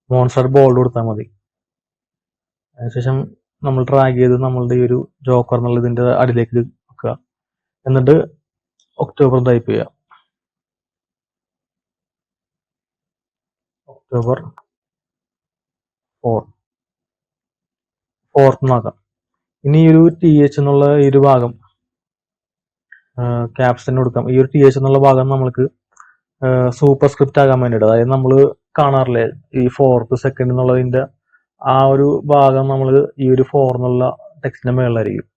മോണ്ട്സാറ്റ് ബോൾഡ് കൊടുത്താൽ മതി. അതിനുശേഷം നമ്മൾ ഡ്രാഗ് ചെയ്ത് നമ്മളുടെ ഈ ഒരു ജോക്കർ എന്നുള്ള ഇതിന്റെ അടിയിലേക്ക് വെക്കുക. എന്നിട്ട് ഒക്ടോബർ ടൈപ്പ് ചെയ്യുക. ഒക്ടോബർ 4th നോക്കാം. ഇനി ഈ ഒരു TH എന്നുള്ള ഈ ഒരു ഭാഗം ക്യാപ്ഷൻ കൊടുക്കാം. ഈ ഒരു TH എന്നുള്ള ഭാഗം നമ്മൾക്ക് സൂപ്പർ സ്ക്രിപ്റ്റ് ആകാൻ വേണ്ടിയിട്ട്, അതായത് നമ്മൾ കാണാറില്ലേ ഈ 4th സെക്കൻഡ് എന്നുള്ളതിന്റെ ആ ഒരു ഭാഗം നമ്മൾ ഈ ഒരു 4 എന്നുള്ള ടെക്സ്റ്റിന്റെ മേളിലായിരിക്കും.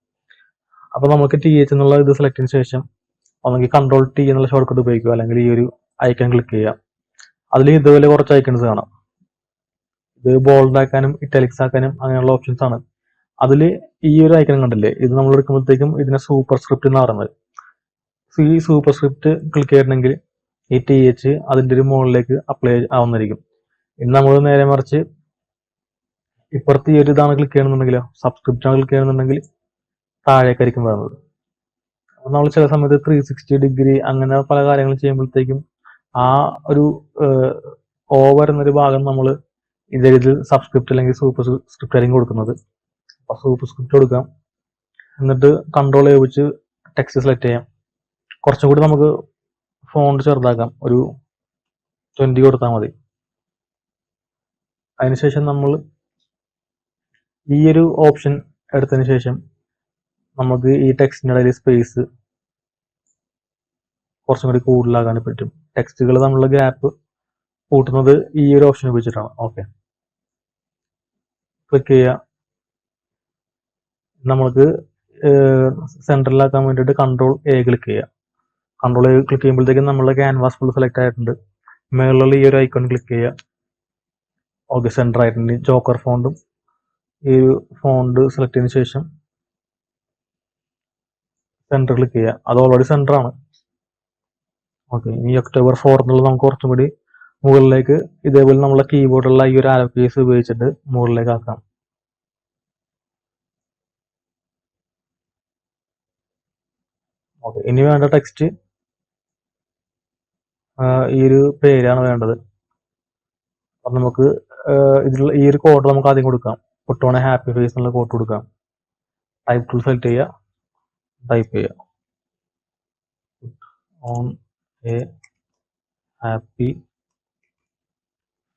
അപ്പൊ നമുക്ക് TH എന്നുള്ള ഇത് സെലക്ട് ചെയ്തതിനു ശേഷം ഒന്നെങ്കിൽ Ctrl T എന്നുള്ള ഷോർട്ട് കട്ട് ഉപയോഗിക്കുക, അല്ലെങ്കിൽ ഈ ഒരു ഐക്കൺ ക്ലിക്ക് ചെയ്യുക. അതിൽ ഇതുപോലെ കുറച്ച് ഐക്കൺസ് കാണാം. ഇത് ബോൾഡ് ആക്കാനും ഇറ്റാലിക്സ് ആക്കാനും അങ്ങനെയുള്ള ഓപ്ഷൻസ് ആണ്. അതിൽ ഈ ഒരു ഐക്കൺ കണ്ടില്ലേ, ഇത് നമ്മൾ എടുക്കുമ്പോഴത്തേക്കും ഇതിനെ സൂപ്പർ സ്ക്രിപ്റ്റ് എന്ന് പറയുന്നത്. ഈ സൂപ്പർ സ്ക്രിപ്റ്റ് ക്ലിക്ക് ചെയ്യണമെങ്കിൽ ഈ TH അതിന്റെ ഒരു മുകളിലേക്ക് അപ്ലൈ ആവുന്നതായിരിക്കും. ഇനി നമ്മൾ നേരെ മറിച്ച് ഇപ്പുറത്ത് ഈ ഒരു ഇതാണ് ക്ലിക്ക് ചെയ്യണമെന്നുണ്ടെങ്കിലോ, സബ്സ്ക്രിപ്റ്റ് ആണ് ക്ലിക്ക് ചെയ്യണമെന്നുണ്ടെങ്കിൽ താഴേക്കായിരിക്കും വരുന്നത്. അപ്പൊ നമ്മൾ ചില സമയത്ത് 360 ഡിഗ്രി അങ്ങനെ പല കാര്യങ്ങളും ചെയ്യുമ്പോഴത്തേക്കും ആ ഒരു വരുന്നൊരു ഭാഗം നമ്മൾ ഇതേ ഇതിൽ സബ്സ്ക്രിപ്റ്റ് അല്ലെങ്കിൽ സൂപ്പർ സ്ക്രിപ്റ്റ് ആയിരിക്കും കൊടുക്കുന്നത്. അപ്പൊ സൂപ്പർ സ്ക്രിപ്റ്റ് കൊടുക്കാം. എന്നിട്ട് കൺട്രോൾ ഉപയോഗിച്ച് ടെക്സ്റ്റ് സെലക്ട് ചെയ്യാം. കുറച്ചും കൂടി നമുക്ക് ഫോണ്ട് ചെറുതാക്കാം, ഒരു 20 കൊടുത്താൽ മതി. അതിനുശേഷം നമ്മൾ ഈ ഒരു ഓപ്ഷൻ എടുത്തതിന് ശേഷം നമുക്ക് ഈ ടെക്സ്റ്റിന്റെ ഇടയിൽ സ്പേസ് കുറച്ചും കൂടി കൂടുതലാകാൻ പറ്റും. ടെക്സ്റ്റുകൾ തമ്മിലുള്ള ഗ്യാപ്പ് കൂട്ടുന്നത് ഈ ഒരു ഓപ്ഷൻ ഉപയോഗിച്ചിട്ടാണ്. ഓക്കെ, ക്ലിക്ക് ചെയ്യുക. നമ്മൾക്ക് സെൻട്രലാക്കാൻ വേണ്ടിയിട്ട് Ctrl A ക്ലിക്ക് ചെയ്യുക. Ctrl A ക്ലിക്ക് ചെയ്യുമ്പോഴത്തേക്കും നമ്മളുടെ ക്യാൻവാസ് ഫുൾ സെലക്ട് ആയിട്ടുണ്ട്. മേളിലുള്ള ഈ ഒരു ഐക്കൺ ക്ലിക്ക് ചെയ്യുക. ഓക്കെ, സെൻറ്റർ ആയിട്ടുണ്ട്. ജോക്കർ ഫോണ്ടും ഈ ഒരു ഫോണ്ട് സെലക്ട് ചെയ്തതിനു ശേഷം സെൻറ്റർ ക്ലിക്ക് ചെയ്യുക. അത് ഓൾറെഡി സെൻറ്റർ ആണ്. ഓക്കെ, ഈ October 4 എന്നുള്ളത് നമുക്ക് കുറച്ചും കൂടി മുകളിലേക്ക് ഇതേപോലെ നമ്മളെ കീബോർഡുള്ള ഈ ഒരു ആരോ കീസ് ഉപയോഗിച്ചിട്ട് മുകളിലേക്ക് ആക്കാം. ഓക്കെ, ഇനി വേണ്ട ടെക്സ്റ്റ് ഈ ഒരു പേരാണ് വേണ്ടത്. അപ്പം നമുക്ക് ഇതിലുള്ള ഈ ഒരു കോഡ് നമുക്ക് ആദ്യം കൊടുക്കാം. Put on a happy face എന്നുള്ള കോഡ് കൊടുക്കാം. ടൈപ്പ് ടൂൾ സെലക്ട് ചെയ്യുക, ടൈപ്പ് ചെയ്യുക on a happy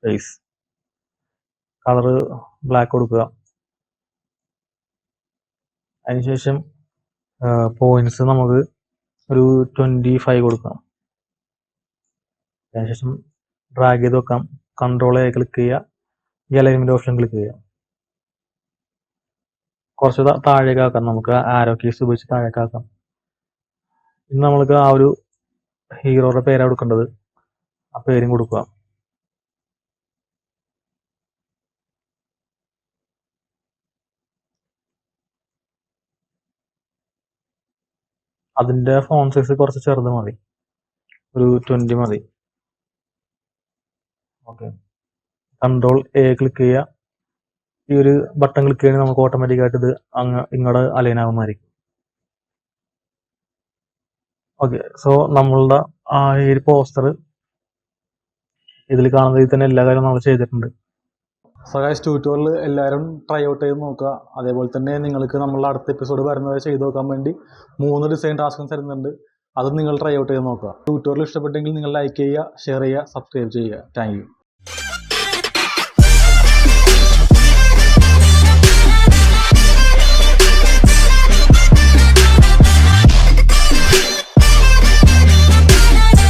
face. Colour black കൊടുക്കുക. അതിനുശേഷം പോയിന്റ്സ് നമുക്ക് ഒരു 25 കൊടുക്കാം. അതിനുശേഷം ഡ്രാഗ് ചെയ്ത് വെക്കാം. Ctrl A ക്ലിക്ക് ചെയ്യുക, ഈ അലൈൻമെന്റ് ഓപ്ഷൻ ക്ലിക്ക് ചെയ്യുക. കുറച്ച് താഴേക്ക് ആക്കാം, നമുക്ക് ആരോ കീസ് ഉപയോഗിച്ച് താഴേക്ക് ആക്കാം. ഇനി നമ്മൾക്ക് ആ ഒരു ഹീറോയുടെ പേരാണ് കൊടുക്കേണ്ടത്, ആ പേരും കൊടുക്കുക. അതിന്റെ ഫോൺ സൈസ് കുറച്ച് ചെറുത് മതി, ഒരു 20 മതി. ഓക്കെ, Ctrl A ക്ലിക്ക് ചെയ്യുക. ഈ ഒരു ബട്ടൺ ക്ലിക്ക് ചെയ്യുന്നത് നമുക്ക് ഓട്ടോമാറ്റിക് ആയിട്ട് ഇത് ഇങ്ങോട്ട് അലൈൻ ആവുന്നതായിരിക്കും. ഓക്കെ, സോ നമ്മളുടെ ആ ഈ ഒരു പോസ്റ്റർ ഇതിൽ കാണുന്ന രീതിയിൽ തന്നെ എല്ലാ കാര്യവും നമ്മൾ ചെയ്തിട്ടുണ്ട്. സോ ഗൈസ്, ട്യൂട്ടോറിയൽ എല്ലാവരും ട്രൈ ഔട്ട് ചെയ്ത് നോക്കുക. അതേപോലെ തന്നെ നിങ്ങൾക്ക് നമ്മളുടെ അടുത്ത എപ്പിസോഡ് വരുന്നത് ചെയ്ത് നോക്കാൻ വേണ്ടി 3 ഡിസൈൻ ടാസ്കും തരുന്നുണ്ട്. അത് നിങ്ങൾ ട്രൈ ഔട്ട് ചെയ്ത് നോക്കുക. ട്യൂട്ടോറിയൽ ഇഷ്ടപ്പെട്ടെങ്കിൽ നിങ്ങൾ ലൈക്ക് ചെയ്യുക, ഷെയർ ചെയ്യുക, സബ്സ്ക്രൈബ് ചെയ്യുക. Thank you.